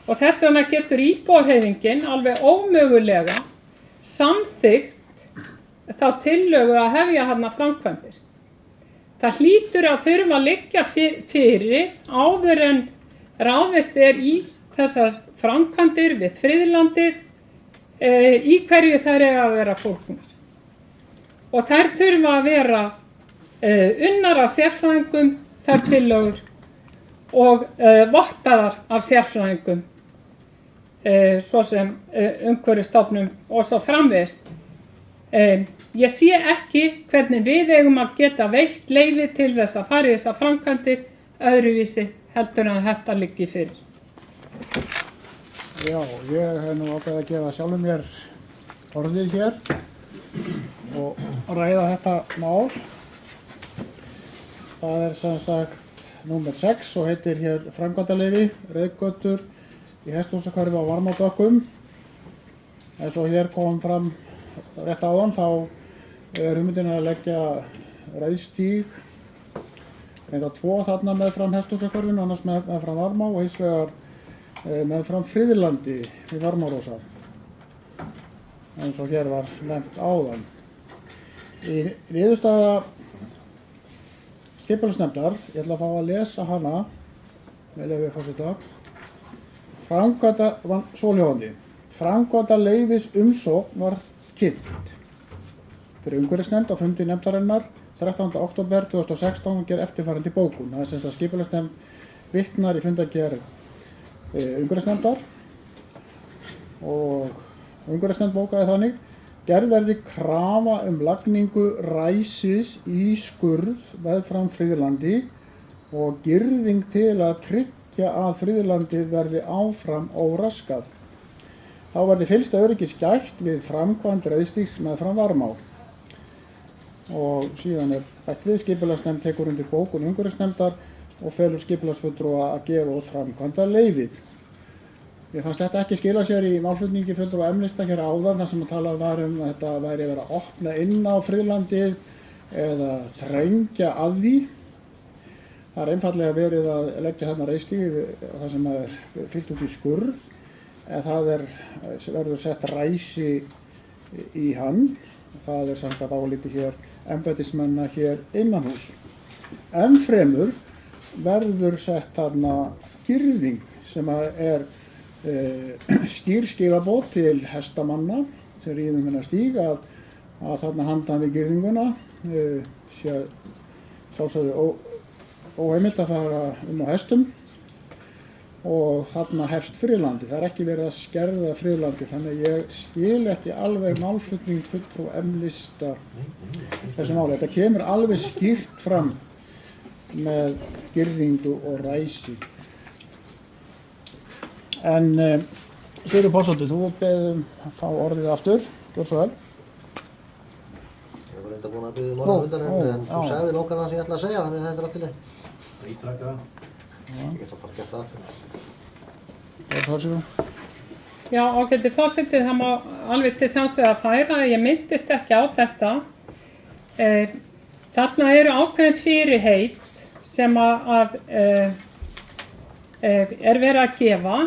Og þess vegna getur íbúahreyfingin alveg ómögulega samþykkt þá tillögu að hefja þarna framkvæmdir. Það hlýtur að þurfa að liggja fyrir áður en ráðist í þessar framkvæmdir við friðlandið í hverju þær eiga að vera fólknar. Og þær þurfa að vera unnar af sérfræðingum, þær tillögur, og vottaðar af sérfræðingum, svo sem Umhverfisstofnun og svo framvegis. Ég sé ekki hvernig við eigum að geta veitt leyfi til þess að fara í þessar framkvæmdir öðruvísi heldur en þetta liggi fyrir. Já, ég hef nú ákveðið að gefa sjálfum mér orðið hér og ræða þetta mál. Það er sem sagt númer 6 og heitir hér framkvæmdaleyfi, reiðgötur í Hesthúsahverfi á Varmádökkum. Eins og hér kom fram rétt áðan þá er hugmyndin að leggja reiðstíg, reynda 2 þarna meðfram Hesthúsahverfinu, annars meðfram Varmá og hins vegar meðfram Friðlandi í Varmárósar, eins og hér var nefnt áðan. Í niðurstaða skipulagsnefndar, ég ætla að fá að lesa hana með leyfi forseta. Svohljóðandi. Framkvæmdaleyfis umsókn var kynnt fyrir umhverfisnefnd á fundi nefndarinnar 13. október 2016 og ger eftirfarandi bókun. Það er sem sagt að skipulagsnefnd vitnar í fundargerð umhverfisnefndar og umhverfisnefnd bókaði þannig: gerð verði krafa lagningu ræsis í skurð meðfram friðlandi og girðing til að tryggja að friðlandið verði áfram óraskað. Þá verði fylgst öryggis gætt við framkvæmd reiðstígs meðfram Varmá. Og síðan er bætt við: skipulagsnefnd tekur undir bókun umhverfisnefndar og felur skipulagsfulltrúa að gefa út framkvæmdaleyfið. Mér fannst þetta ekki skila sér í málflutningi fulltrúa M-lista hér áðan, þar sem talað var að þetta væri verið að opna inn á friðlandið eða þrengja að því. Það er einfaldlega verið að leggja þarna reiðstíg þar sem er fyllt út í skurð, en það verður sett ræsi í hann. Það er samkvæmt áliti hér embættismanna hér innanhús. Ennfremur verður sett þarna girðing sem er skýr skilaboð til hestamanna sem ríðum þennan stíg að þarna handan við girðinguna sé sjálfsögðu óheimilt að fara á hestum og þarna hefst friðlandi. Það er ekki verið að skerða friðlandi, þannig að ég skil ekki alveg málflutning fulltrúa M-lista þessu máli. Þetta kemur alveg skýrt fram með girðingu og ræsi. En Sigurður Pálsdóttir, þú beðum að fá orðið aftur, gjör svo vel. Ég var reynda búin að biðja orðið undan en þú sagði nákvæmlega það sem ég ætla að segja, þannig að þetta er allt í leið. Það ítrakka það. Ég get það bara gert það. Gjör svo vel, Sigurður. Já, ágæti forseti, það má alveg til samsvegar færa. Ég myndist ekki á þetta. Þarna eru ákveðin fyrirheit sem er verið að gefa,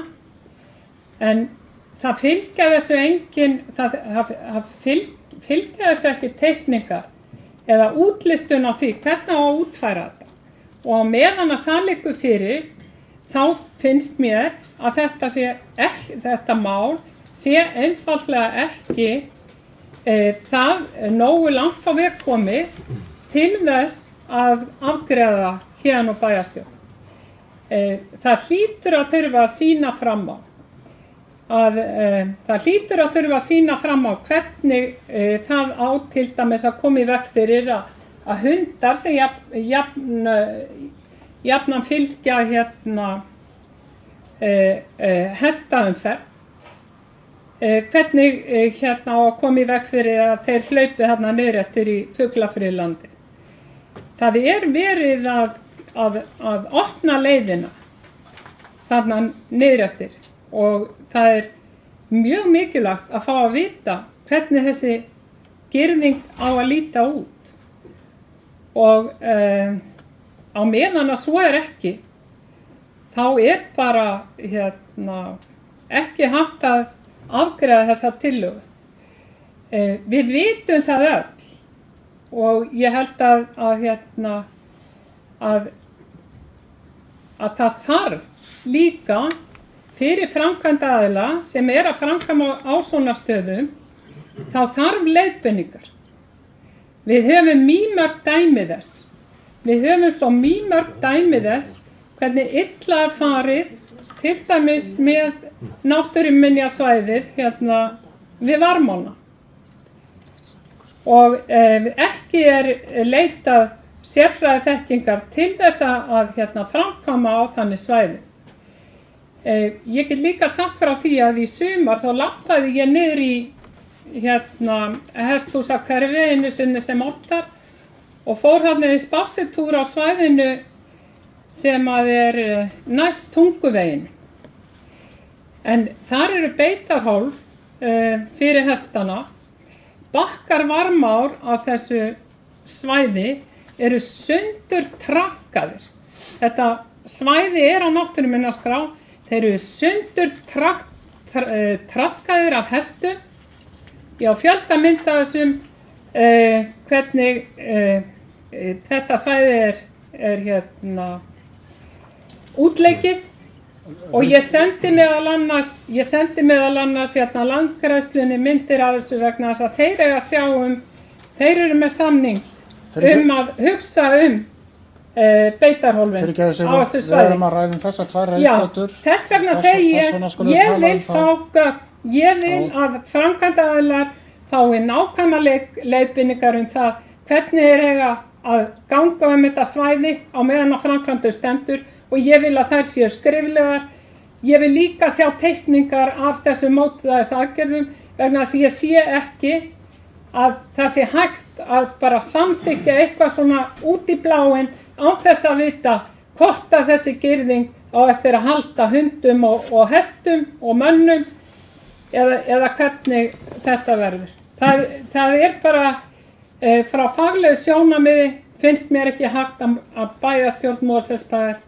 en það fylgja þessu engin, það fylgja þessu ekki teikningar eða útlistun á því hvernig á að útfæra þetta. Og meðan að það liggur fyrir, þá finnst mér að þetta mál sé einfaldlega ekki það nógu langt á veg komið til þess að afgreiða hérna á bæjarstjórn. Það hlýtur að þurfa að sýna fram á hvernig það á til dæmis að koma í veg fyrir að hundar sem jafnan fylgja hestaumferð, hvernig á að koma í veg fyrir að þeir hlaupi þarna niður eftir í fuglafriðlandi. Það er verið að opna leiðina þarna niður eftir og það er mjög mikilvægt að fá að vita hvernig þessi girðing á að líta út. Og á meðan að svo ekki, þá bara ekki hægt að afgreiða þessa tillögu. Við vitum það öll og ég held að það þarf líka fyrir framkvæmdaaðila sem að framkvæma á svona stöðum, þá þarf leiðbeiningar. Við höfum mýmörg dæmi þess. Við höfum svo mýmörg dæmi þess hvernig illa farið, til dæmis með náttúruminjasvæðið við Varmálna. Og ekki leitað sérfræðiþekkingar til þess að framkvæma á þannig svæði. Ég get líka sagt frá því að í sumar þá labbaði ég niður í hesthúsahverfi einu sinni sem oftar og fór þarna í spássitúr á svæðinu sem að næst Tunguveginn. En þar eru beitarhólf fyrir hestana. Bakkar Varmár á þessu svæði eru sundur trafkaðir. Þetta svæði á náttúruminjaskrá, þeir eru sundur trafkaðir af hestum. Ég á fjölda mynd af þessum hvernig þetta svæði útleikið. Og ég sendi meðal annars landgræðslunni myndir af þessu vegna þess að þeir eiga að sjá þeir eru með samning að hugsa beitarhólfin á þessu svæði. Við erum að ræða þessar tvær reiðgötur. Þess vegna segi ég vil fá gögn, ég vil að framkvæmdaaðilar fái nákvæmar leiðbeiningar það hvernig þeir eiga að ganga þetta svæði á meðan að framkvæmdu stendur. Og ég vil að þær séu skriflegar. Ég vil líka sjá teikningar af þessu mótvægisaðgerðum vegna þess að ég sé ekki að það sé hægt að bara samþykkja eitthvað svona út í bláinn án þess að vita hvort að þessi girðing á eftir að halda hundum og hestum og mönnum eða hvernig þetta verður. Það bara frá faglegu sjónarmiði finnst mér ekki hægt að bæjarstjórn Mosfellsbæjar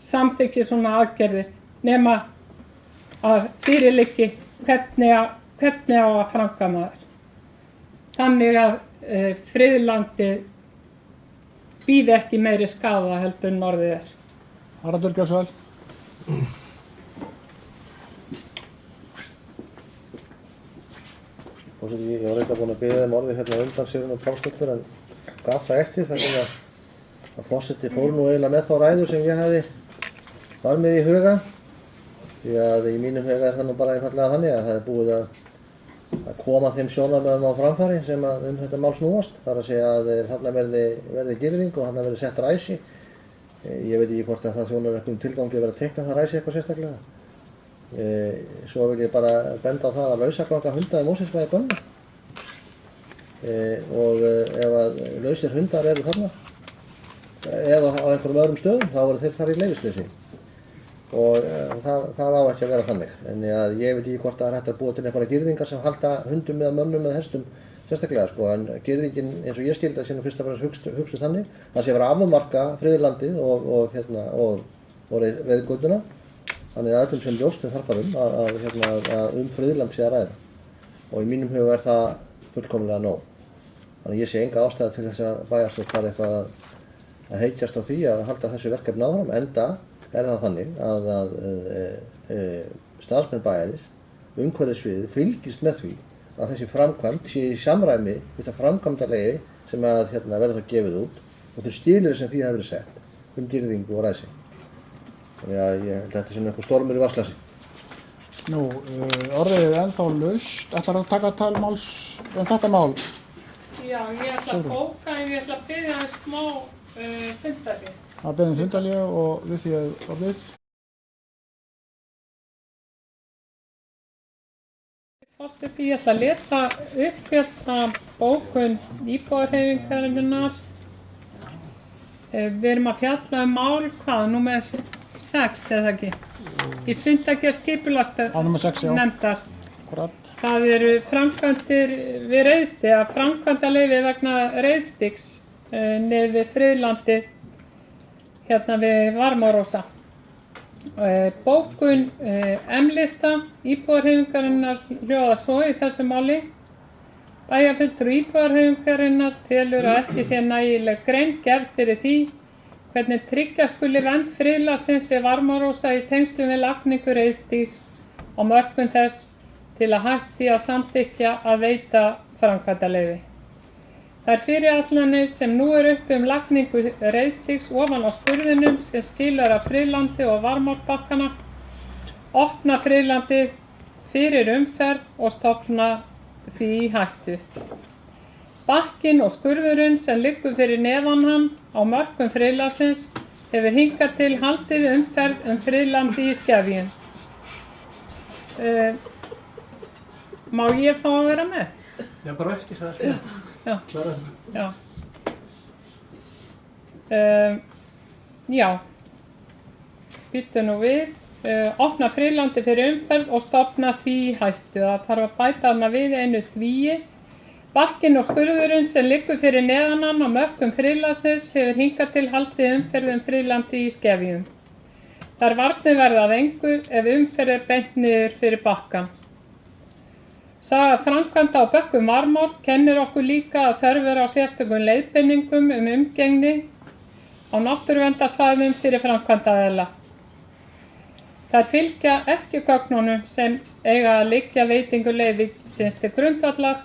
samþykki svona aðgerðir nema að fyrirliggi hvernig á að framkvæma þær. Þannig að friðlandið bíði ekki meiri skaða heldur en orðið Haraldur Gjörsvæl. Ég var eitthvað búinn að biðja orðið undan Sigurður Pálsdóttur en gaf það eftir þannig að forseti fór nú eiginlega með þá ræðu sem ég var með í huga því að í mínum huga það nú bara einfallega þannig að það búið að koma þeim sjónarmiðum á framfæri sem þetta mál snúast. Það að segja að þarna verði girðing og þarna verði sett ræsi. Ég veit ekki hvort að það þjónar einhverjum tilgangi að vera að teikna það ræsi eitthvað sérstaklega. Svo vil ég bara benda á það að lausaganga hunda í Mosfellsbæ bönnuð. Og ef að lausir hundar eru þarna eða á einhverjum öðrum stöðum þá eru þeir þar í leyfisleysi og það á ekki að vera þannig. En ég veit ekki hvort það hægt að búa til einhverja girðingar sem halda hundum eða mönnum eða hestum sérstaklega en girðingin eins og ég skildi að sé nú fyrst og fremst hugsuð þannig það sé að vera afmarka friðlandið og veiðgötuna þannig að öllum sem ljóst þarf að friðland sé að ræða og í mínum huga það fullkomlega nóg. Þannig ég sé enga ástæða til þess að bæjarstjórn fari eitthvað að heykjast á því að halda þessu verkefni áfram, enda það þannig að starfsmenn bæjarins, umhverfissviðið fylgist með því að þessi framkvæmd sé í samræmi við það framkvæmdarleyfi sem verður þá gefið út og þau skilyrði sem því hafa verið sett girðingu og ræsi. Þannig að ég held að þetta sé einhver stormur í vatnslasi. Nú, orðið ennþá laust. Ætlarðu að taka til máls þetta mál? Já, ég ætla að bóka en ég ætla að biðja smá fundarlið. Að biðja fundarlið og við því orðið. Forseti, ég ætla að lesa upp bókun íbúðarhreyfingarinnar. Við erum að fjalla mál, númer 6 eða ekki? Í fundargerð skipulagsnefndar Akkurat. Það eru framkvæmdir við reiðstig, að framkvæmdaleyfi vegna reiðstigs niður við friðlandi hérna við Varmárósa. Bókun M-lista íbúðarhreyfingarinnar hljóðar svo í þessu máli. Bæjarfulltrúi íbúðarhreyfingarinnar telur að ekki sé nægileg grein gerð fyrir því hvernig tryggja skuli vernd friðlandsins við Varmárósa í tengslum við lagningu reiðstigs og mörkun þess til að hægt sé að samþykkja að veita framkvæmdaleyfi. Þær fyrirætlanir sem nú uppi lagningu reiðstigs ofan á skurðinum sem skilur að friðlandi og varmárbakkana, opna friðlandið fyrir umferð og stofna því í hættu. Bakkinn og skurðurinn sem liggur fyrir neðan hann á mörkum friðlandsins hefur hingað til haldið umferð friðlandi í Skefjum. Má ég fá að vera með? Já, bara eftir það sko. Já. Já. Býttu nú við. Opna friðlandi fyrir umferð og stofna því í hættu. Það þarf að bæta hana við einu þvíi. Bakkinn og skurðurinn sem liggur fyrir neðan hann á mörkum friðlandsins hefur hingað til haldið umferð friðlandi í Skefjum. Þær varnir verða að engu ef umferð beint niður fyrir bakkann. Saga framkvæmda á bökkum Varmár kennir okkur líka að þörf á sérstökum leiðbeiningum umgengni á náttúruverndarsvæðum fyrir framkvæmdaaðila. Þær fylgja ekki gögnunum sem eiga að liggja veitingu leyfisins til grundvallar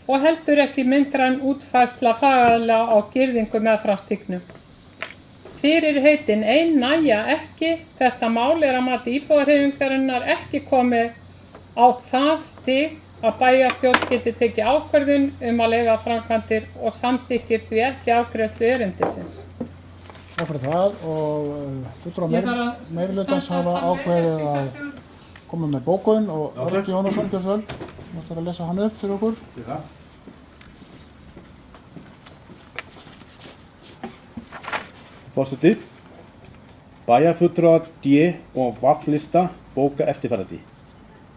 og heldur ekki myndræn útfærsla fagaðila á girðingu meðfram stígnum. Fyrirheitin ein nægja ekki, þetta mál að mati íbúðarhreyfingarinnar ekki komið á það stig að bæjarstjórn geti tekið ákvörðun að leyfa framkvæmdir og samþykkir því ekki afgreiðslu erindisins. Takk fyrir það og fulltrúar meirihlutans hafa ákveðið að koma með bókun og Örn Jónasson, gjörðu vel, þú ætlar að lesa hann upp fyrir okkur. Forseti, bæjarfulltrúar D- og VAF-lista bóka eftirfarandi.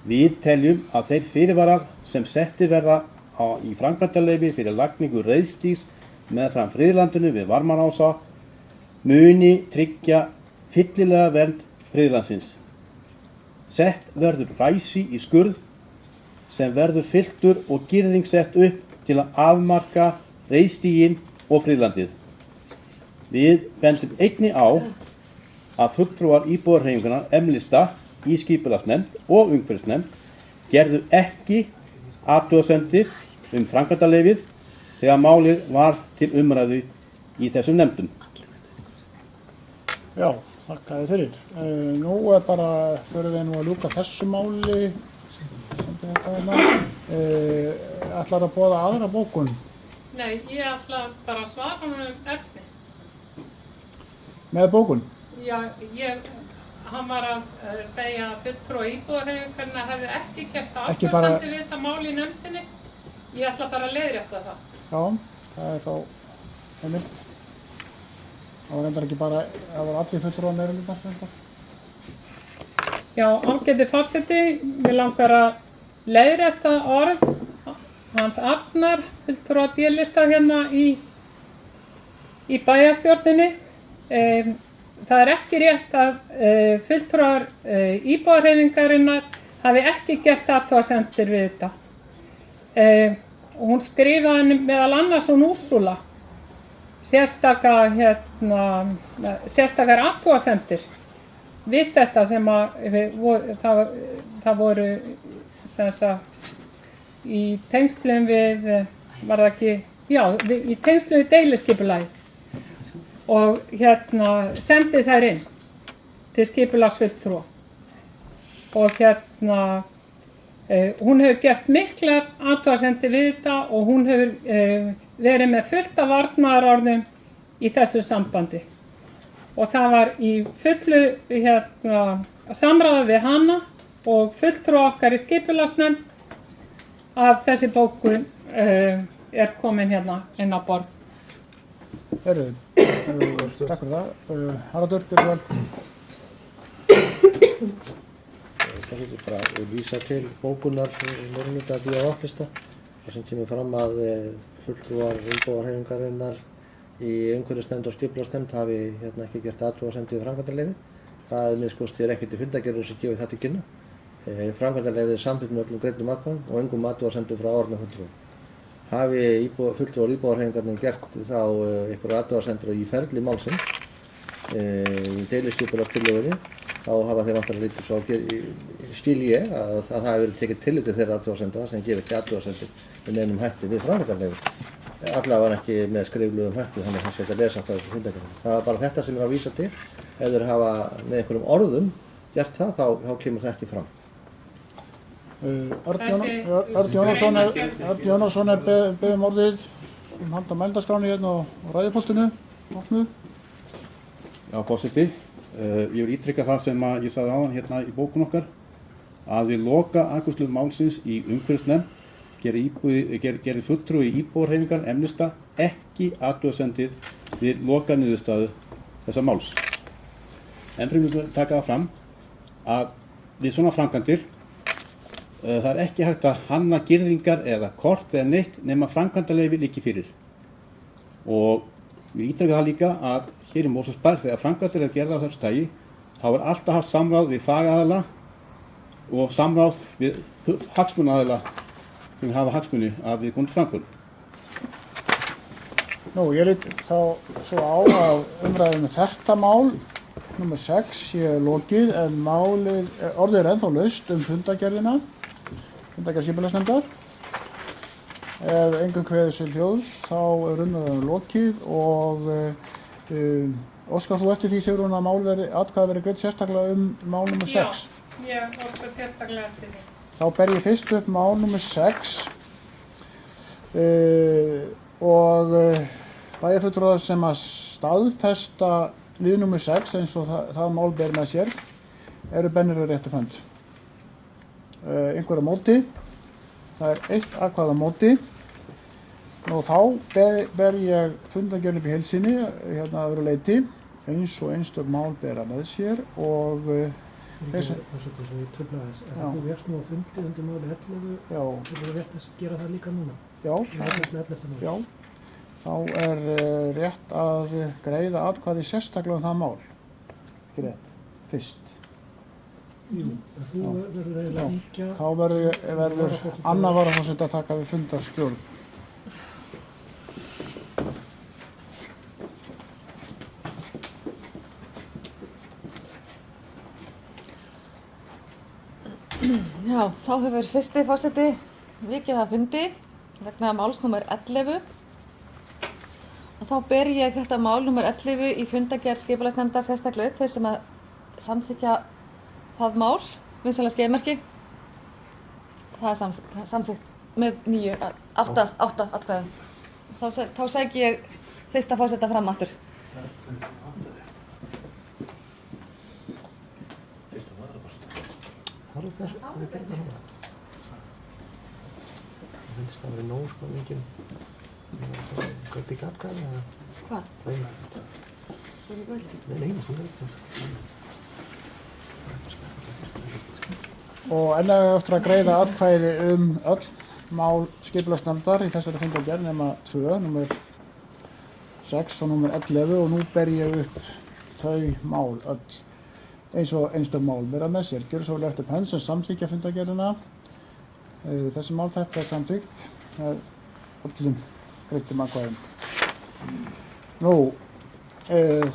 Við teljum að þeir fyrirvarar sem settir verða í framkvæmdaleyfi fyrir lagningu reiðstigs meðfram friðlandinu við Varmárósa muni tryggja fyllilega vernd friðlandsins. Sett verður ræsi í skurð sem verður fylltur og girðing sett upp til að afmarka reiðstiginn og friðlandið. Við bendum einnig á að fulltrúar íbúðarhreyfingarinnar M-lista í skipulagsnefnd og umhverfisnefnd gerðu ekki athugasemdir framkvæmdaleyfið þegar málið var til umræðu í þessum nefndum. Já, þakka þér fyrir. Nú bara förum við nú að ljúka þessu máli. Ætlar að boða aðra bókun? Nei, ég ætla bara að svara hann efni. Með bókun? Já, hann var að segja að fulltrúi íbúðarhreyfingarinnar hefði ekki gert athugasemdir við þetta mál í nefndinni. Ég ætla bara að leiðrétta það. Já, það þá heimilt. Það var reyndar ekki bara, það var allir fulltrúar meirihlutans eitthvað. Já, ágæti forseti, mig langar að leiðrétta orð hans Arnar, fulltrúa D-lista hérna í bæjarstjórninni. Það er ekki rétt að fulltrúar íbúðarhreyfingarinnar hafi ekki gert athugasemdir við þetta. Hún skrifaði meðal annars Úrsúla sérstakar athugasemdir við þetta sem það voru sem sagt í tengslum við, var það ekki, já, í tengslum við deiliskipulagið. Og sendi þær inn til skipulagsfulltrúa og hún hefur gert miklar athugasemdir við þetta og hún hefur verið með fullt af varnaðarorðum í þessu sambandi og það var í fullu samráði við hana og fulltrúa okkar í skipulagsnefnd að þessi bókun er komin hérna inn á borð. Herðu, takk fyrir það. Haraldur, gjörðu vel. forseti, bara vísa til bókunar meirihluta því á vaflista. Það sem kemur fram að fulltrúar íbúðarhreyfingarinnar í umhverfisnefnd og skipulagsnefnd hafi ekki gert athugasemdir við framkvæmdarleyfi. Það minnst þér ekkert í fundargerðum sem gefur þetta til kynna. Framkvæmdarleyfið er samþykkt með öllum greiddum atkvæðum og engum athugasemdum frá áheyrnarfulltrúum. Hafi fulltrúar íbúðarhreyfingarinnar gert þá einhverjar athugasemdir í ferli málsins í deiliskipulagstillögunni, þá hafa þeir vantanlega lítið svo skil ég að það hafi verið tekið tillit til þeirra athugasemda sem gefur ekki athugasemdir með neinum hætti við framkvæmdarleyfi. Allavega var ekki með skriflegum hætti, þannig að það sé ekki að lesa það í fundargerðinni. Það var bara þetta sem ég var að vísa til. Ef þeir hafa með einhverjum orðum gert það, þá kemur það ekki fram. Örn Jónasson er beðið um orðið sem halda mældaskráni hérna á ræðupóltinu. Já, forseti, ég vil ítrykka það sem ég sagði áðan hérna í bókun okkar, að við loka afgreiðslu málsins í umhverfisnefnd gerir fulltrúi íbúðarhreyfingar Emlista ekki athugasemdir við loka niðurstöðu þessa máls. Ennfremur vil taka það fram að við svona framkvæmdir það er ekki hægt að hanna girðingar eða kort eða neitt nema framkvæmdarleyfi liggi fyrir. Og við ítreka það líka að hér í Mosfellsbæ þegar framkvæmdir gerðar á þessu tagi þá er alltaf haft samráð við fagaðila og samráð við hagsmunaaðila sem hafa hagsmuni af viðkomandi framkvæmd. Ég lít þá svo á að umræðum með þetta mál, nr. 6, sé lokið en orðið er ennþá laust fundargerðina, fundargerð skipulagsnefndar. Ef engum kveður sér hljóðs þá er umræðum lokið og óskar þú eftir því, Sigrún, að atkvæði verið greidd sérstaklega mál nr. 6? Já, ég óskar sérstaklega eftir því. Þá ber ég fyrst upp mál nr. 6 og bæjarfulltrúar sem að staðfesta lið nr. 6 eins og það mál ber með sér eru bennir við rétt upp hönd. Einhverja móti, það er 1 atkvæði á móti. Þá ber ég fundargerðina upp í heild sinni hérna að öðru leyti eins og einstök mál bera með sér og Forseti, svo ég trufla þess, þú vegst nú á fundi undir máli 11, þú verður rétt að gera það líka núna? Já, þá er rétt að greiða atkvæði sérstaklega það mál, ekki rétt, fyrst. Jú, en þú verður eiginlega líka... Þá verður annar varaforseti að taka við fundarstjórn. Já, þá hefur fyrsti forseti vikið að fundi vegna máls nr. 11. Og þá ber ég þetta mál nr. 11 í fundargerð skipulagsnefndar sérstaklega upp þeir sem að samþykkja það mál, vinsamlega skeiðmerki. Það er samþykkt með 8 atkvæðum. Þá sæki ég fyrsta forseta fram aftur. Harður þess að við berðum það hana. Það finnst það að vera nóg sko mikið gæti ekki atkvæði eða? Hvað? Nei. Svo ekki gæti? Nei, þú veit. Og enn eftir að greiða atkvæði öll mál skipulagsnefndar í þessari fundargerð nema 2, nr. 6 og nr. 11 og nú ber ég upp þau mál öll. Eins og einstök mál vera með sér. Gjörðu svo lert upp hönd sem samþykkja fundargerðina. Þessi mál þetta er samþykkt með öllum greiddum atkvæðum.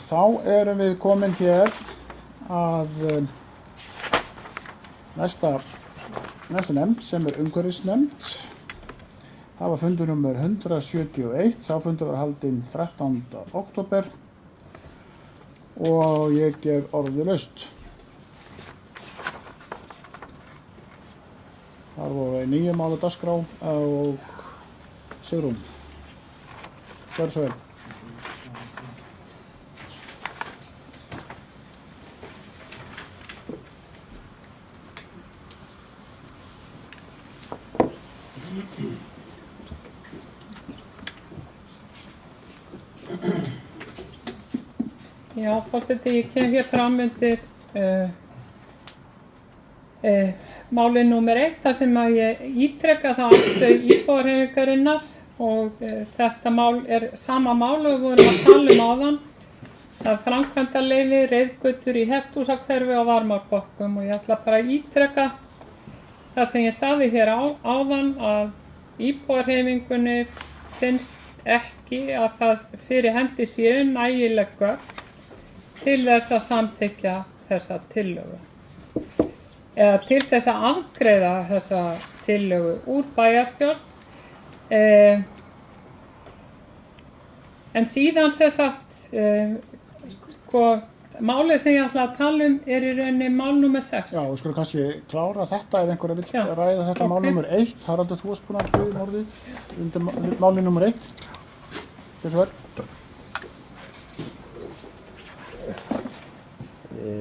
Þá erum við komin hér að næsta nefnd sem er umhverfisnefnd. Það var fundur nr. 171. Sá fundur var haldinn 13. október. Og ég gef orðið laust. Þar voru 9 mál á dagskrá og Sigrún. Gjörðu svo vel. Já, forseti, ég kem hér fram undir Málið númer 1, þar sem að ég ítreka það afstöðu íbúahreyfingarinnar og þetta mál sama mál og við vorum að tala áðan. Það er framkvæmdaleyfi, reiðgötur í hesthúsahverfi og varmarbokkum og ég ætla bara að ítreka það sem ég sagði hér áðan að íbúahreyfingunni finnst ekki að það fyrir hendi séu nægileg gögn til þess að samþykkja þessa tillögu. Eða til þess að afgreiða þessa tillögu úr bæjarstjórn. En síðan sem sagt, málið sem ég ætla að tala í rauninni mál númer 6. Já, við skulum kannski klára þetta ef einhverja vill ræða þetta mál númer 1. Haraldur, þú varst búin að biðja orðið undir máli númer 1. Þessu vel.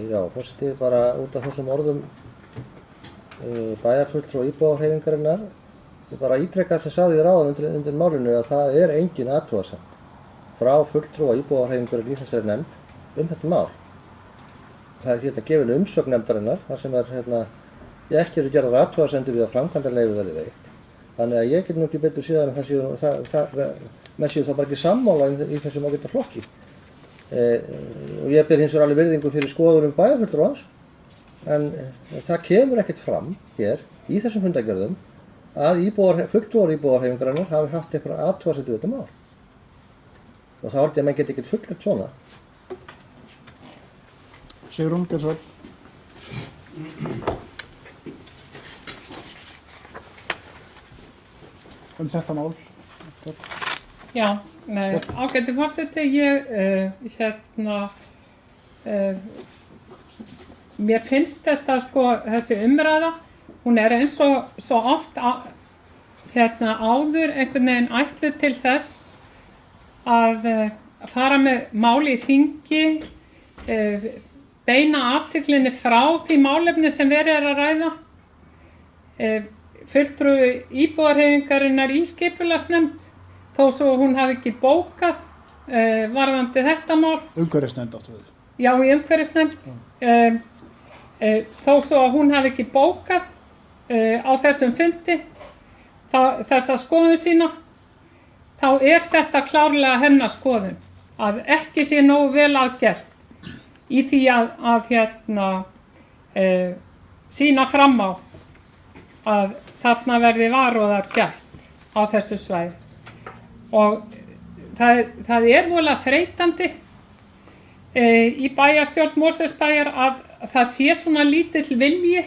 Já, forseti, bara út af þessum orðum bæjarfulltrúa íbúahreyfingarinnar. Ég bara ítreka sem sagði þér áðan undir málinu að það er engin athugasemd frá fulltrúa íbúahreyfingarinnar í þessari nefnd þetta mál. Það er gefin umsögn nefndarinnar þar sem ekki eru gerðar athugasemdir við að framkvæmdarleyfi verði veitt. Þannig að ég get nú ekki betur síðan að menn séu það bara ekki sammála í þessum ágæta flokki. Og ég ber hins vegar alveg virðingu fyrir skoðunum bæjarfulltrúans, en það kemur ekkert fram hér í þessum fundargerðum að fulltrúar íbúahreyfingarinnar hafi haft einhverja athugasemdir við þetta mál. Og þá held ég að menn geti ekkert fullyrt svona. Sigrún, gjörðu svo vel. Þetta mál. Já, ágæti forseti, mér finnst þetta þessi umræða, hún er eins og svo oft áður einhvern veginn ætluð til þess að fara með mál í hringi, beina athyglinni frá því málefni sem verið að ræða. Fulltrúi íbúahreyfingarinnar í skipulagsnefnd, þó svo hún hafi ekki bókað varðandi þetta mál. Umhverfisnefnd áttu við. Já, í umhverfisnefnd. Þó svo að hún hafi ekki bókað á þessum fundi þessa skoðun sína, þá er þetta klárlega hennar skoðun að ekki sé nógu vel aðgert í því að sýna fram á að þarna verði varúðar gætt á þessu svæði. Og það er voðalega þreytandi í bæjarstjórn Mosfellsbæjar að það sé svona lítill vilji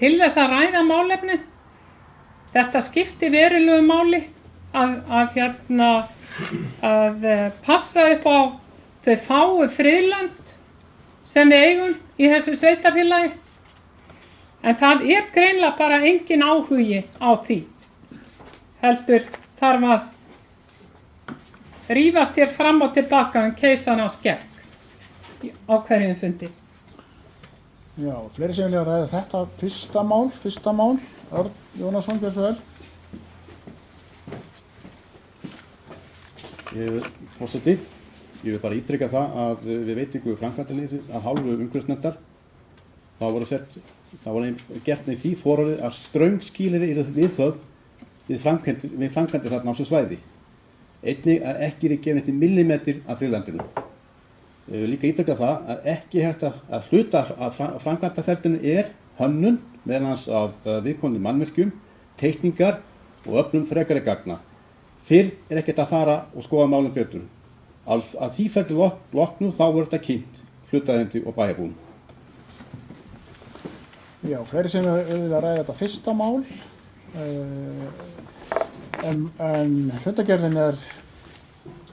til þess að ræða málefnin. Þetta skipti verulegu máli að passa upp á þau fáu friðlönd sem við eigum í þessu sveitarfélagi. En það er greinilega bara engin áhugi á því. Heldur þarf að rífast hér fram og tilbaka keisarans skegg á hverjum fundi. Já, fleiri sem vilja ræða þetta fyrsta mál. Örn Jónasson, gjörðu svo vel. Forseti, ég vil bara ítreka það að við veitingu framkvæmdarleyfis af hálfu umhverfisnefndar þá var gert með því fororðið að ströngskilyrði yrðu viðhöfð við framkvæmdir þarna á þessu svæði. Einnig að ekki er gefinn eftir millimetr af friðlandinu. Ég vil líka ítreka það að ekki hægt að hluta af framkvæmdaferlinu er hönnun, meðal annars af viðkomandi mannvirkjum, teikningar og öflun frekari gagna. Fyrr er ekkert að fara og skoða málum betur. Að því ferli loknu þá verður þetta kynnt hlutaðeigandi og bæjarbúum. Já, fleiri sem vilja ræða þetta fyrsta mál. En fundargerðin er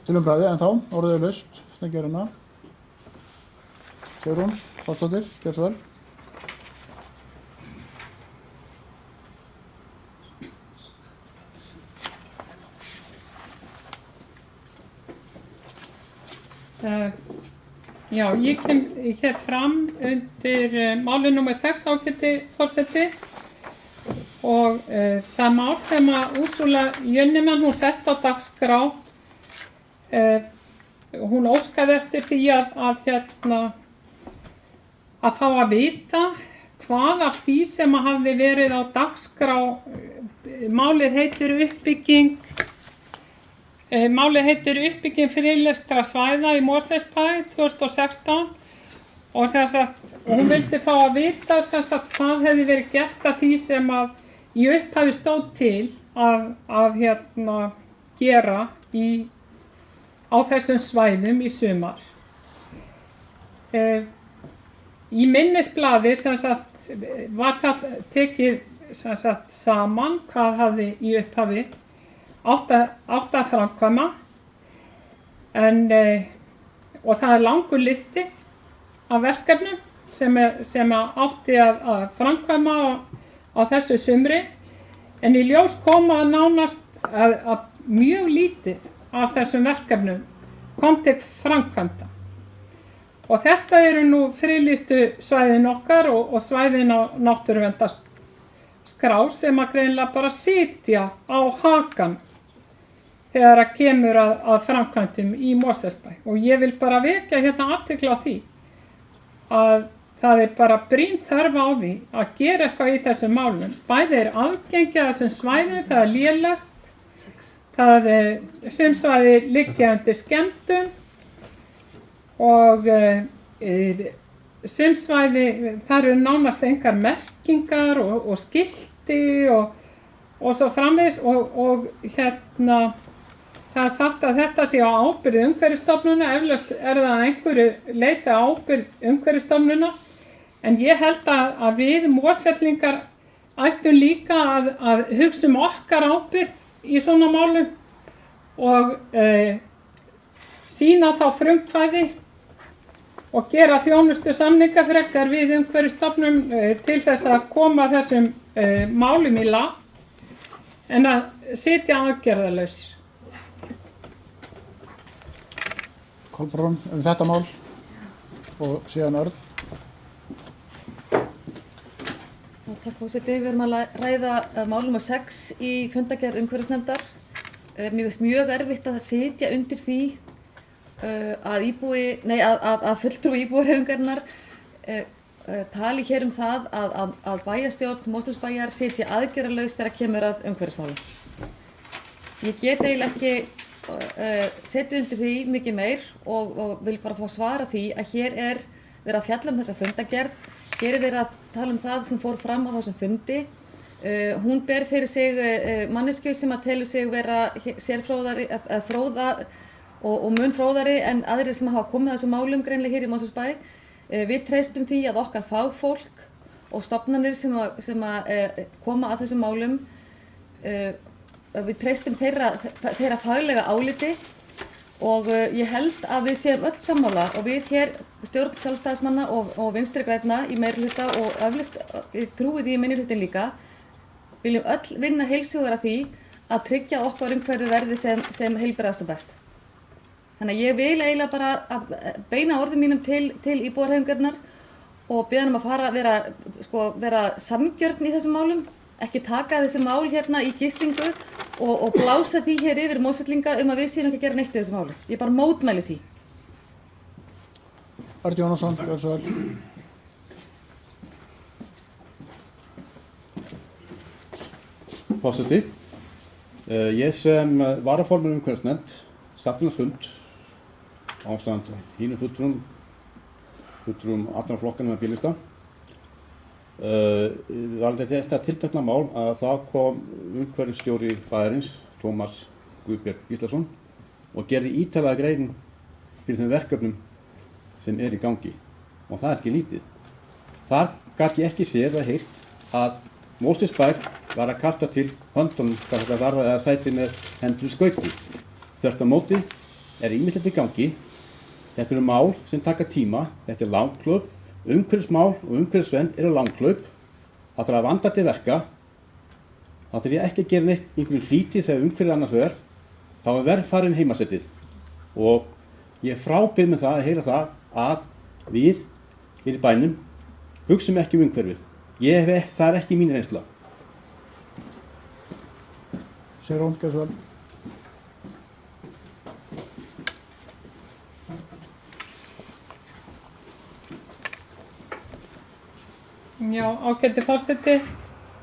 til umræðu en þá orðið laust fundargerðina. Sigrún Pálsdóttir, gjörðu svo vel. Já, ég kem hér fram undir máli númer 6 ágæti forseti og það mál sem að Úrsúla Jönnemann hún sett á dagskrá. Hún óskaði eftir því að fá að vita hvað af því sem hafði verið á dagskrá, málið heitir uppbygging fyrirlestra svæða í Mosfellsbæ 2016 og sem sagt, hún vildi fá að vita sem sagt hvað hefði verið gert af því sem að í upphafi stóð til að gera á þessum svæðum í sumar. Í minnisblaði sem sagt var það tekið sem sagt saman hvað hafði í upphafi átt að framkvæma og það er langur listi af verkefnum sem átti að framkvæma á þessu sumri en í ljós koma nánast að mjög lítið af þessum verkefnum kom til framkvæmda. Og þetta eru nú friðlýstu svæðin okkar og svæðin á náttúruverndarskrá sem að greinilega bara sitja á hakan þegar að kemur að framkvæmdum í Mosfellsbæ. Og ég vil bara vekja hérna athygli á því að það er bara brýn þörf á því að gera eitthvað í þessum málum. Bæði er aðgengi að þessum svæðum, það er lélegt, það er sum svæði liggja undir skemmdum og sum svæði þar eru nánast engar merkingar og skilti og svo framvegis og það er sagt að þetta sé á ábyrgð Umhverfisstofnunar, eflaust er það að einhverju leiti á ábyrgð Umhverfisstofnunar en ég held að við Mosfellingar ættum líka að hugsa okkar ábyrgð í svona málum og sýna þá frumkvæði og gera þjónustu samninga frekar við Umhverfisstofnun til þess að koma þessum málum í lag en að sitja aðgerðalausir. Kolbrún, þetta mál og síðan Örn. Takk forseti, við erum að ræða mál nr. 6 í fundargerð umhverfisnefndar. Mér finnst mjög erfitt að sitja undir því að fulltrúi íbúahreyfingarinnar tali hér það að bæjarstjórn Mosfellsbæjar sitji aðgerðalaus þegar kemur að umhverfismálum. Ég get eiginlega ekki setið undir því mikið meir og vil bara fá að svara því að hér er verið að fjalla þessa fundargerð, hér er verið að tala það sem fór fram á þessum fundi. Hún ber fyrir sig manneskju sem að telur sig vera sérfróðari, fróða og mun fróðari en aðrir sem hafa komið að þessum málum greinlega hér í Mosfellsbæ. Við treystum því að okkar fagfólk og stofnanir sem koma að þessum málum, við treystum þeirra faglega áliti og ég held að við séum öll sammála og við hér stjórn Sjálfstæðismanna og Vinstri grænna í meirihluta og eflaust trúi því í minnihlutin líka, viljum öll vinna heilshugar að því að tryggja okkar umhverfið verði sem heilbrigðast og best. Þannig að ég vil eiginlega bara að beina orðum mínum til íbúahreyfingarinnar og biðja að vera sanngjörn í þessum málum, ekki taka þessi mál hérna í gistingu og blása því hér yfir Mosfellinga að við séum ekki að gera neitt í þessu máli. Ég bara mótmæli því. Örn Jónasson, gjörðu svo vel. Forseti, ég sem varaformaður umhverfisnefnd startina fund ástand hínum fulltrúum allra flokkana með bílista. Varðandi þetta tiltekna mál að það kom umhverfisstjóri bæjarins, Tómas Guðbjörn Gíslason, og gerði ítarlega grein fyrir þeim verkefnum sem er í gangi og það er ekki lítið. Þar gat ég ekki séð eða heyrt að Mosfellsbær var að kasta til höndunum hvað þetta var eða sæti með hendur í skauti. Þvert á móti er ýmislegt í gangi. Þetta eru mál sem taka tíma, þetta er langhlaup, umhverfismál og umhverfisvernd eru langhlaup. Það þarf að vanda til verka. Það þarf ég ekki að gera neitt einhverju flýti þegar umhverfið annars verður. Þá er verð farin heimasettið. Og ég frábið með það að heyra það að við hér í bænum hugsum ekki umhverfið. Það er ekki mín reynsla. Sigrún, gjörðu svo vel. Já, ágæti forseti.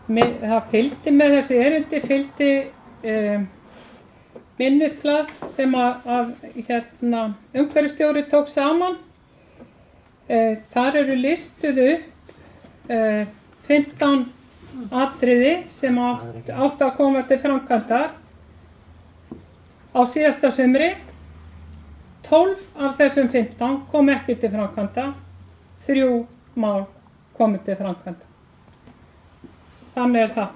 Það fylgdi með þessu erindi, minnisblað sem að umhverfisstjóri tók saman. Þar eru listuð upp 15 atriði sem áttu að koma til framkvæmdar á síðasta sumri. 12 af þessum 15 kom ekki til framkvæmda, 3 mál komið til framkvæmda. Þannig það.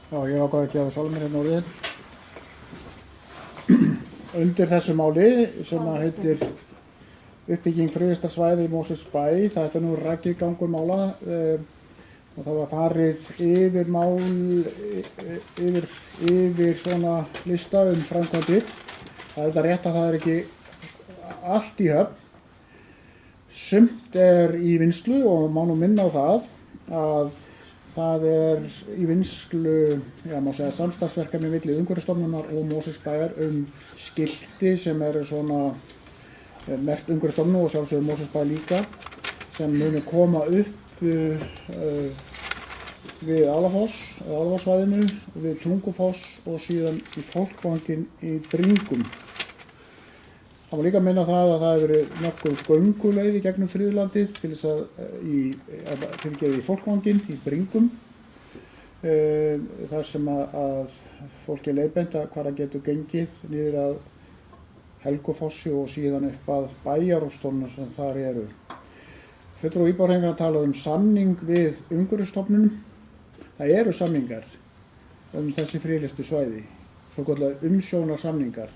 Já, ég ákvað ekki að svala mér hérna orðið. Undir þessu máli sem að heitir uppbygging friðlistarsvæði í Mosfellsbæ, þetta er nú rakið gangur mála og það var farið yfir mál, yfir svona lista framkvæmdir. Það er þetta rétt að það er ekki allt í höfn. Sumt er í vinnslu og má nú minna á það að það er í vinnslu, má segja samstarfsverkefni milli Umhverfisstofnunar og Mosfellsbæjar skilti sem eru svona merkt Umhverfisstofnun og sjálfsögðu Mosfellsbæ líka sem munu koma upp við Álafossvæðinu, við Tungufoss og síðan í Fólkvanginn í Bringum. Það má líka minna það að það hefur verið nokkuð gönguleið í gegnum friðlandið til þess að fyrirgefa í Fólkvanginn í Bringum. Þar sem að fólki leiðbeint að hvar það getur gengið niður að Helgufossi og síðan upp að bæjarústónum sem þar eru. Fulltrúi íbúahreyfingarinnar talaði samning við Umhverfisstofnun. Það eru samningar þessi friðlýstu svæði, svokölluð umsjónarsamningar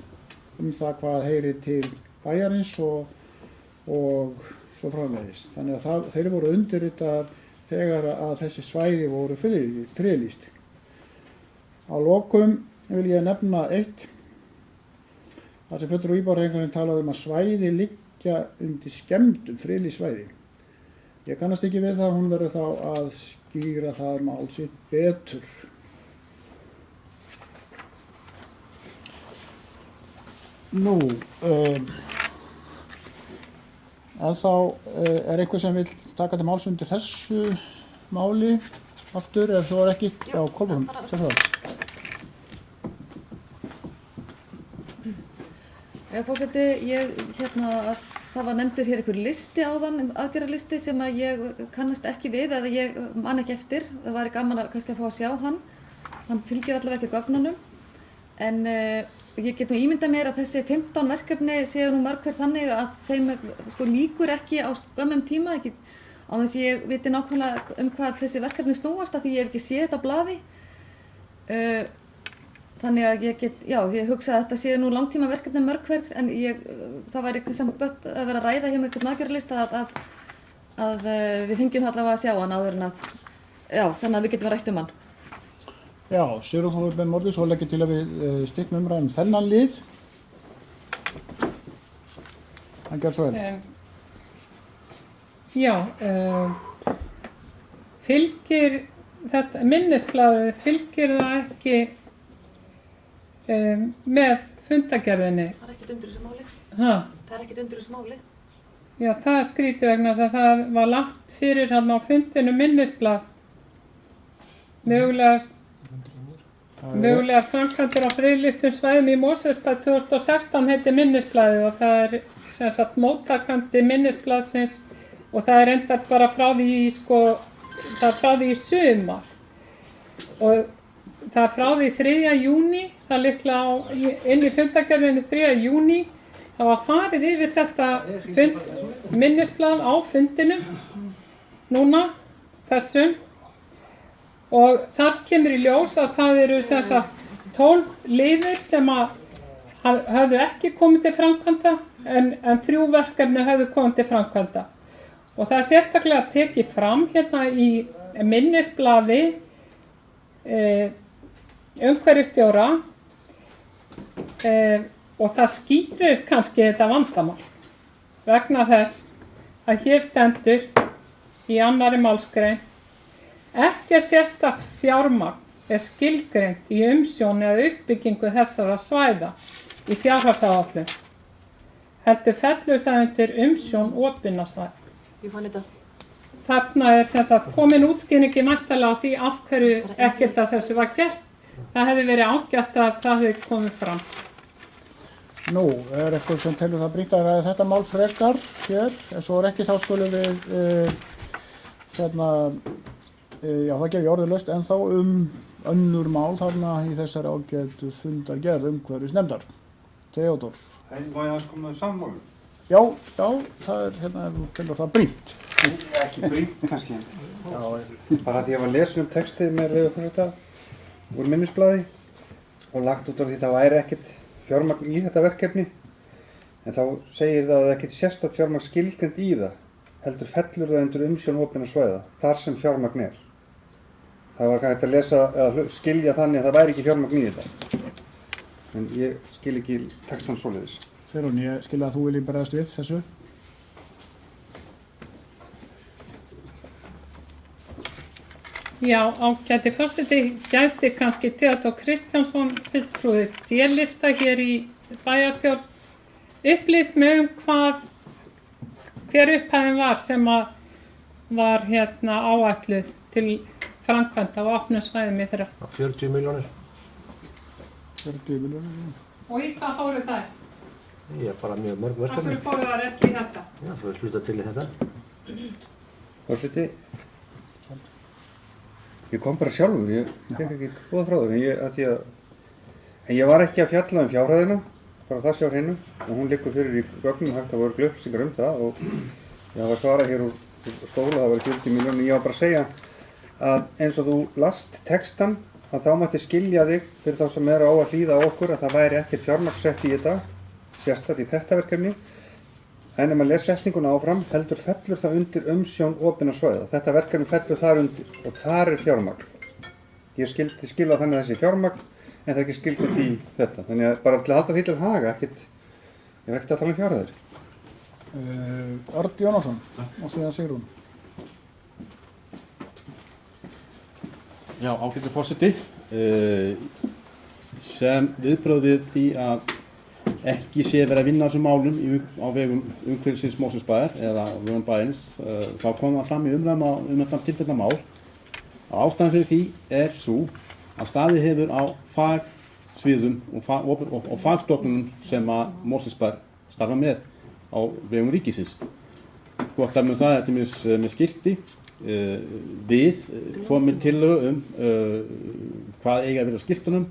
það hvað heyrir til bæjarins og svo framvegis. Þannig að þeir voru undirritaðir þegar að þessi svæði voru friðlýst. Á lokum vil ég nefna eitt. Það sem fulltrúi íbúahreyfingarinnar talaði að svæði liggja undir skemmdum friðlýst svæði. Ég kannast ekki við það, hún verður þá að skýra það mál sitt betur. Nú, þá einhver sem vil taka til máls undir þessu máli aftur, ef þú er ekki, já, Kolbrún, það. Forseti, það var nefndur hér einhver listi áðan, aðgerðarlisti sem að ég kannast ekki við eða ég man ekki eftir. Það væri gaman kannski að fá að sjá hann. Hann fylgir allavega ekki gögnunum. En ég get nú ímyndað mér að þessi 15 verkefni séu nú mörg hver þannig að þeim lýkur ekki á skömmum tíma. Á þess að ég viti nákvæmlega hvað þessi verkefni snúast af því ég hef ekki séð þetta á blaði. Þannig að ég hugsa að þetta séu nú langtíma verkefni mörg hver en það væri samt gott að vera að ræða hjá með einhvern aðgerðarlista að við fengjum allavega að sjá hann áður en þannig að við getum rætt hann. Já, Sigurður Ben Mordi, svo leggja til að við styrkjum umræðum þennan lið. Hann gerð svo vel. Fylgir þetta minnisblaðið, fylgir það ekki með fundagerðinni. Það er ekkert undir þessu máli. Það er ekkert undir þessu máli. Já, það er skrítið vegna þess að það var lagt fyrir hann á fundinu minnisblað. Mögulegar framkvæmdir á friðlýstum svæðum í Mosfellsbæ 2016 heitir minnisblaðið og það er sem sagt móttakandi minnisblaðsins og það er reyndar bara frá því í sumar. Og það er frá því 3. júní, það líklega inn í fundagerðinni 3. júní. Það var farið yfir þetta minnisblað á fundinum, núna, þessum. Og þar kemur í ljós að það eru sem sagt 12 liðir sem höfðu ekki komið til framkvæmda en 3 verkefni höfðu komið til framkvæmda. Og það er sérstaklega tekið fram hérna í minnisblaði umhverfisstjóra og það skýrir kannski þetta vandamál vegna þess að hér stendur í 2. málsgrein ekki sérstakt fjármagn er skilgreint í umsjón eða uppbyggingu þessara svæða í fjárhagsáætlun. Heldur fellur það undir umsjón opinna svæða. Ég fann þetta. þarna er sem sagt komin útskýringi væntanlega á því af hverju ekkert af þessu var gert. Það hefði verið ágætt að það hefði komið fram. Nú, er eitthvað sem telur það brýnt að ræða þetta mál frekar hér, en svo er ekki þá skulum við, já það gef ég orðið en þá önnur mál þarna í þessari ágætu fundargerð umhverfisnefndar. Theodór. Það var aðeins komið sammálu. Já, það er ef þú telur það brýnt. Ekki brýnt kannski. Bara því að ég var að lesa textið með þetta úr minnisblaði og lagt út af því það væri ekkert fjármagn í þetta verkefni, en þá segir það að ekkert sérstakt fjármagn skilgreint í það, heldur fellur það undir umsjón opinna svæða, þar sem fjármagn er. Það var hægt að lesa eða skilja þannig að það væri ekki fjármagn í þetta, en ég skil ekki textan svoleiðis. Sigrún, ég skil að þú viljið bregðast við þessu. Já, ágæti forseti, gæti kannski Theodór Kristjánsson fulltrúi D-lista hér í bæjarstjórn upplýst mig hver upphæðin var sem að var áætluð til framkvæmda á opnum svæðum í þeirra. 40 milljónir. 40 milljónir. Og í hvað fóru þær? Ég er bara mjög mörg Af verkefni. hverju fóru þær ekki í þetta? Já, þú er hluta til í þetta. Forseti, ég kom bara sjálfur, ég fekk ekki góða frá þér, en ég var ekki að fjalla fjárhæðina, bara það sé á hreinu, og hún liggur fyrir í gögnum, hægt að voru upplýsingar það og ég var svarað hér úr stóla, það var 40 milljónir, ég var bara að segja að eins og þú last textan, að þá mætti skilja þig fyrir þá sem eru á að hlýða á okkur að það væri ekkert fjármagnssett í þetta, sérstætt í þetta verkefni, en ef maður les setninguna áfram, heldur fellur það undir umsjón opinna svæða. Þetta verkefni fellur þar undir og þar er fjármagn. Ég skilja þannig þessi fjármagn, en það er ekki skilgreint í þetta. Þannig að bara til að halda því til haga, ég er ekkert að tala fjárhæðir. Örn Jónasson og síðan Sigrún. Já, ágæti forseti, sem viðbrögðið því að ekki sé verið að vinna þessum málum á vegum umhverfisins Mosfellsbæjar eða á vegum bæjarins, þá kom það fram í umræðum þetta tiltekna mál. Ástæðan fyrir því er sú að staðið hefur á fagsviðum og fagstofnunum sem að Mosfellsbær starfa með á vegum ríkisins. Gott dæmi um það er til með skilti. Við komum tillögu hvað eiga að vera á skiltunum,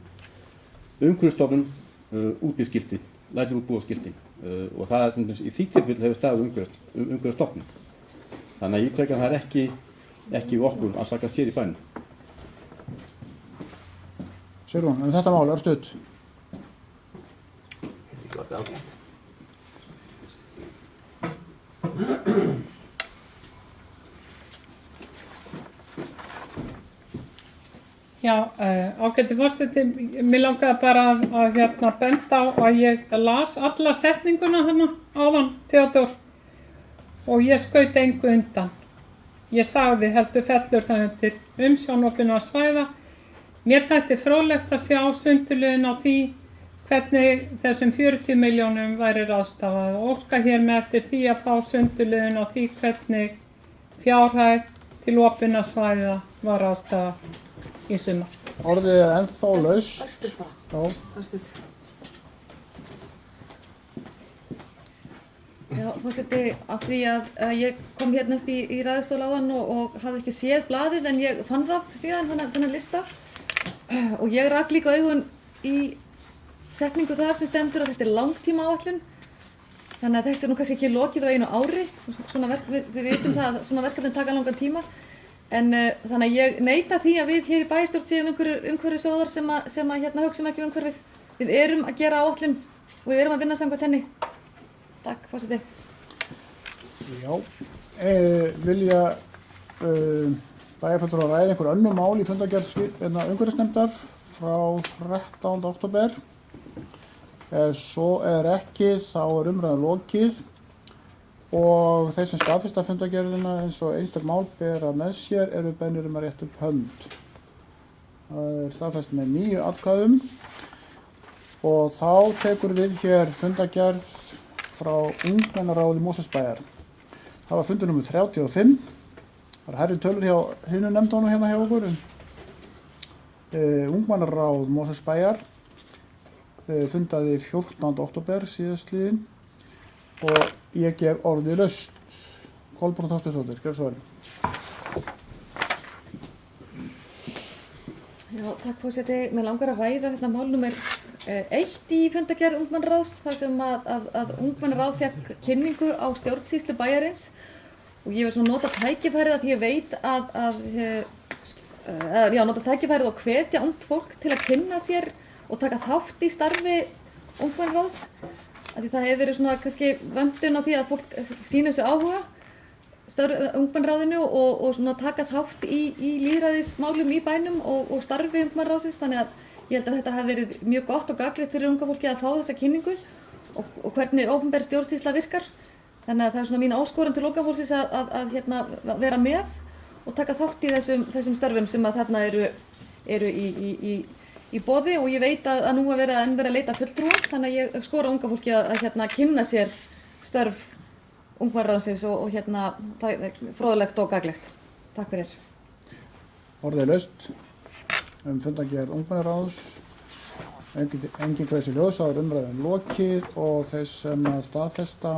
Umhverfisstofnun útbýðskilti, lætur útbúa skilti og það er í því tilfelli hefur staðið umhverfisstofnun. Þannig að ég tek að það er ekki okkur að sakast hér í bænum. Sigrún, þetta mál er stutt. Þetta var ágætt. Já, ágæti forseti, mér langaði bara að benda á að ég las alla setninguna áðan, Theodór, og ég skaut engu undan. Ég sagði heldur fellur það undir umsjón opinna svæða. Mér þætti fróðlegt að sjá sundurliðin á því hvernig þessum 40 milljónum væri ráðstafað og óska hér með eftir því að fá sundurliðin á því hvernig fjárhæð til opinna svæða var ráðstafað í sumar. Orðið er ennþá laus. Örstuð bara. Já. Örstuð. Já, forseti, af því að ég kom hérna upp í ræðustól áðan og hafði ekki séð blaðið en ég fann það síðan, þennan lista. Og ég rak líka augun í setningu þar sem stendur að þetta er langtíma áætlun. Þannig að þessi er nú kannski ekki lokið á einu ári. Við vitum það að svona verkefni taka langan tíma. En þannig að ég neita því að við hér í bæjarstjórn séum umhverfisóðar sem að hugsum ekki umhverfið. Við erum að gera áætlun og við erum að vinna samkvæmt henni. Takk, forseti. Já, vilja bæjarfulltrúar ræða einhver önnur mál í fundargerð umhverfisnefndar frá 13. október. Ef svo er ekki, þá er umræðan lokið. Og þeir sem staðfesta fundargerðina eins og einstök mál bera með sér eru beðnir að rétta upp hönd. Það er staðfest með 9 atkvæðum og þá tekur við hér fundargerð frá ungmennaráði Mosfellsbæjar. Það var fundur númer 35 Það hærri tölur hjá hinu nefndunum hérna hjá okkur. Ungmennaráð Mosfellsbæjar fundaði 14. október síðastliðinn og ég gef orðið laust. Kolbrún Þorsteinsdóttir, gjörðu svo vel. Já, takk forseti. Mér langar að ræða þetta mál númer 1 í fundargerð ungmennaráðs, þar sem að ungmennaráð fekk kynningu á stjórnsýslu bæjarins og ég vil svona nota tækifærið að ég veit nota tækifærið og hvetja ungt fólk til að kynna sér og taka þátt í starfi ungmennaráðs. Því það hefur verið svona kannski vöndun á því að fólk sýnir sig áhuga ungmennaráðinu og svona taka þátt í lýðræðismálum í bænum og starfi ungmennaráðsins, þannig að ég held að þetta hafi verið mjög gott og gagnlegt fyrir unga fólki að fá þessa kynningu og hvernig opinber stjórnsýsla virkar. Þannig að það er svona mín áskorun til unga fólksins að vera með og taka þátt í þessum störfum sem að þarna eru í boði, og ég veit að nú er verið að leita fulltrúa, þannig að ég skora unga fólki að kynna sér störf ungmennaráðsins og fróðlegt og gagnlegt. Takk fyrir. Orðið laust fundargerð ungmennaráðs. Engin kveðs í ljós, þá er umræðan lokið og þeir sem að staðfesta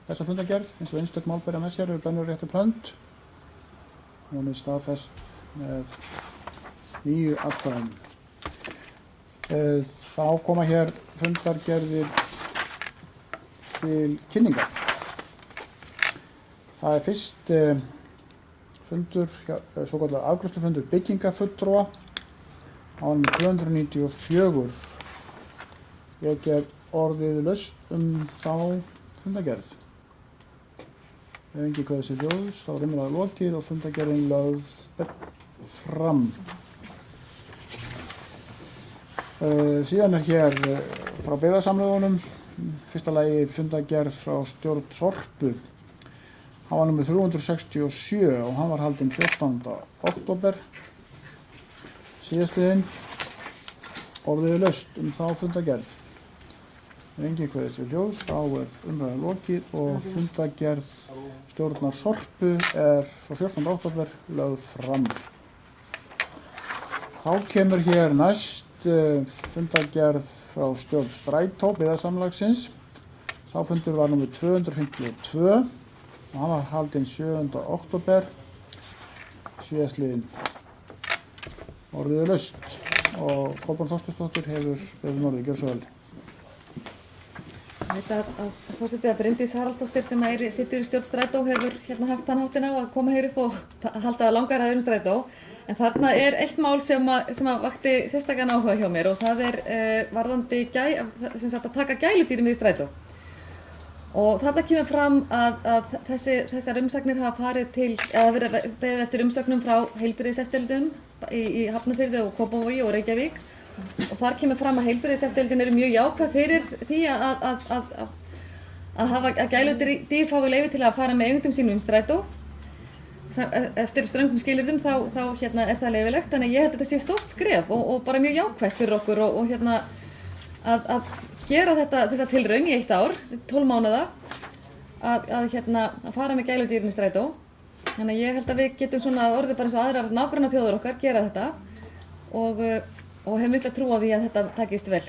þessa fundargerð, eins og einstök mál bera með sér, eru bennur rétt upp hönd. Hún er staðfest með 9 atkvæðum. Þá koma hér fundargerðir til kynningar. Það er fyrst fundur, svokallað afgreiðslufundur byggingafulltrúa á númer 294. Ég gef orðið laust þá fundargerð. Ef engin kveður sér ljós, þá er umræða lokið og fundargerðin lögð fram. Síðan er hér frá byggðasamlögunum, fyrsta lagi fundargerð frá stjórn Sorpu. Hann var númer 367 og hann var haldinn 14. október síðastliðinn. Orðið laust þá fundargerð. Ef engin kveður sér ljós, þá er umræða lokið og fundargerð stjórnar Sorpu er frá 14. október lögð fram. Þá kemur hér næst fundargerð frá stjórn Strætó byggðasamlagsins. Sá fundur var númer 252 og hann var haldinn 7. október síðastliðinn. Orðið laust og Kolbrún Þorsteinsdóttir hefur beðið orðið. Gjörðu svo vel. Ég veit að forseti Bryndís Haraldsdóttir sem situr í stjórn Strætó hefur haft þann háttinn á að koma hér upp og halda langar ræður Strætó. En þarna er eitt mál sem vakti sérstakann áhuga hjá mér og það er varðandi að taka gæludýri með í Strætó. Og þarna kemur fram að þessar umsagnir hafa farið verið beðið eftir umsögnum frá heilbrigðiseftirlitum í Hafnarfirði og Kópavogi og Reykjavík. Og þar kemur fram að heilbrigðiseftirlitin eru mjög jákvæð fyrir því að gæludýr fái leyfi til að fara með eigendum sínum í Strætó. Eftir ströngum skilyrðum þá er það leyfilegt, þannig að ég held að þetta sé stórt skref og bara mjög jákvætt fyrir okkur og að gera þessa tilraun í 1 ár, 12 mánuða, að fara með gæludýrin í Strætó. Þannig að ég held að við getum svona orðið bara eins og aðrar nágrannaþjóðir okkar gera þetta og hef mikla trú á því að þetta takist vel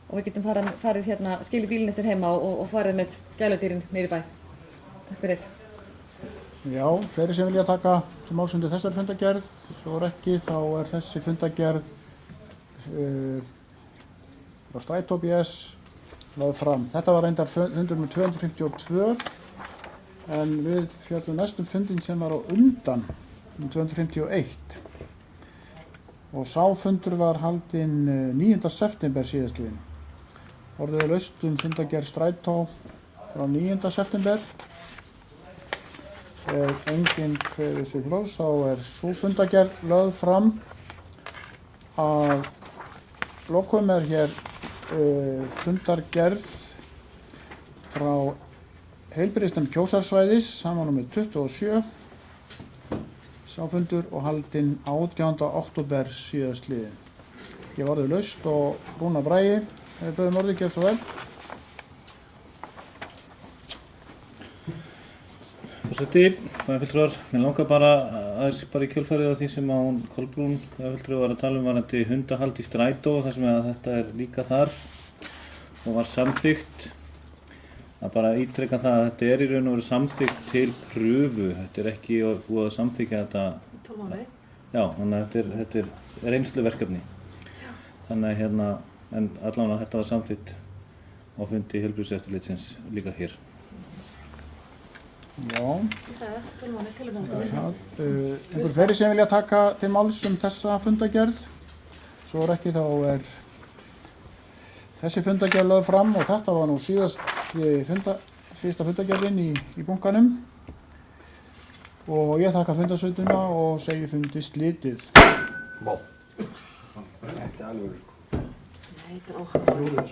og við getum farið skilið bílinn eftir heima og farið með gæludýrin niður í bæ. Takk fyrir. Já, fleiri sem vilja taka til máls undir þessari fundargerð, svo er ekki, þá er þessi fundargerð frá Strætó BS lögð fram. Þetta var reyndar fundur með 252 en við fjöllum næstum fundin sem var á undan 251 og sá fundur var haldinn 9. september síðastliðinn. Orðið laust fundargerð Strætó frá 9. september. Ef enginn kveður sér ljós, þá er sú fundargerð lögð fram. Að lokum er hér fundargerð frá heilbrigðisnefnd Kjósarsvæðis, hann var númer 27. Sá fundur og haldinn 18. október síðastliðinn. Ég var orðið laust og Rúnar Bragi hefur beðið orðið, gjörðu svo vel. Forseti, bæjarfulltrúar, mér langar bara aðeins bara í kjölfarið á því sem að hún Kolbrún bæjarfulltrúi var að tala varðandi hundahald í strætó og þar sem að þetta er líka þar og var samþykkt að bara ítreka það að þetta er í raun og veru samþykkt til pröfu, þetta er ekki búið að samþykja þetta 12 mánuði. Já, þannig að þetta er reynsluverkefni. Þannig að hérna, en allavega þetta var samþykkt á fundi Heilbrigðiseftirlitsins líka hér. Já. Ég sagði það, 12 mánuði, tilvæmlega. Einhver fleiri sem vilja taka til máls þessa fundagerð? Svo ekki þá þessi fundagerð lögð fram og þetta var nú síðasta fundagerðin í bunkanum. Og ég þakka fundarsveitina og segi fundi slitið. Vá. Þetta er alveg sko. Nei, þetta er óhaglega.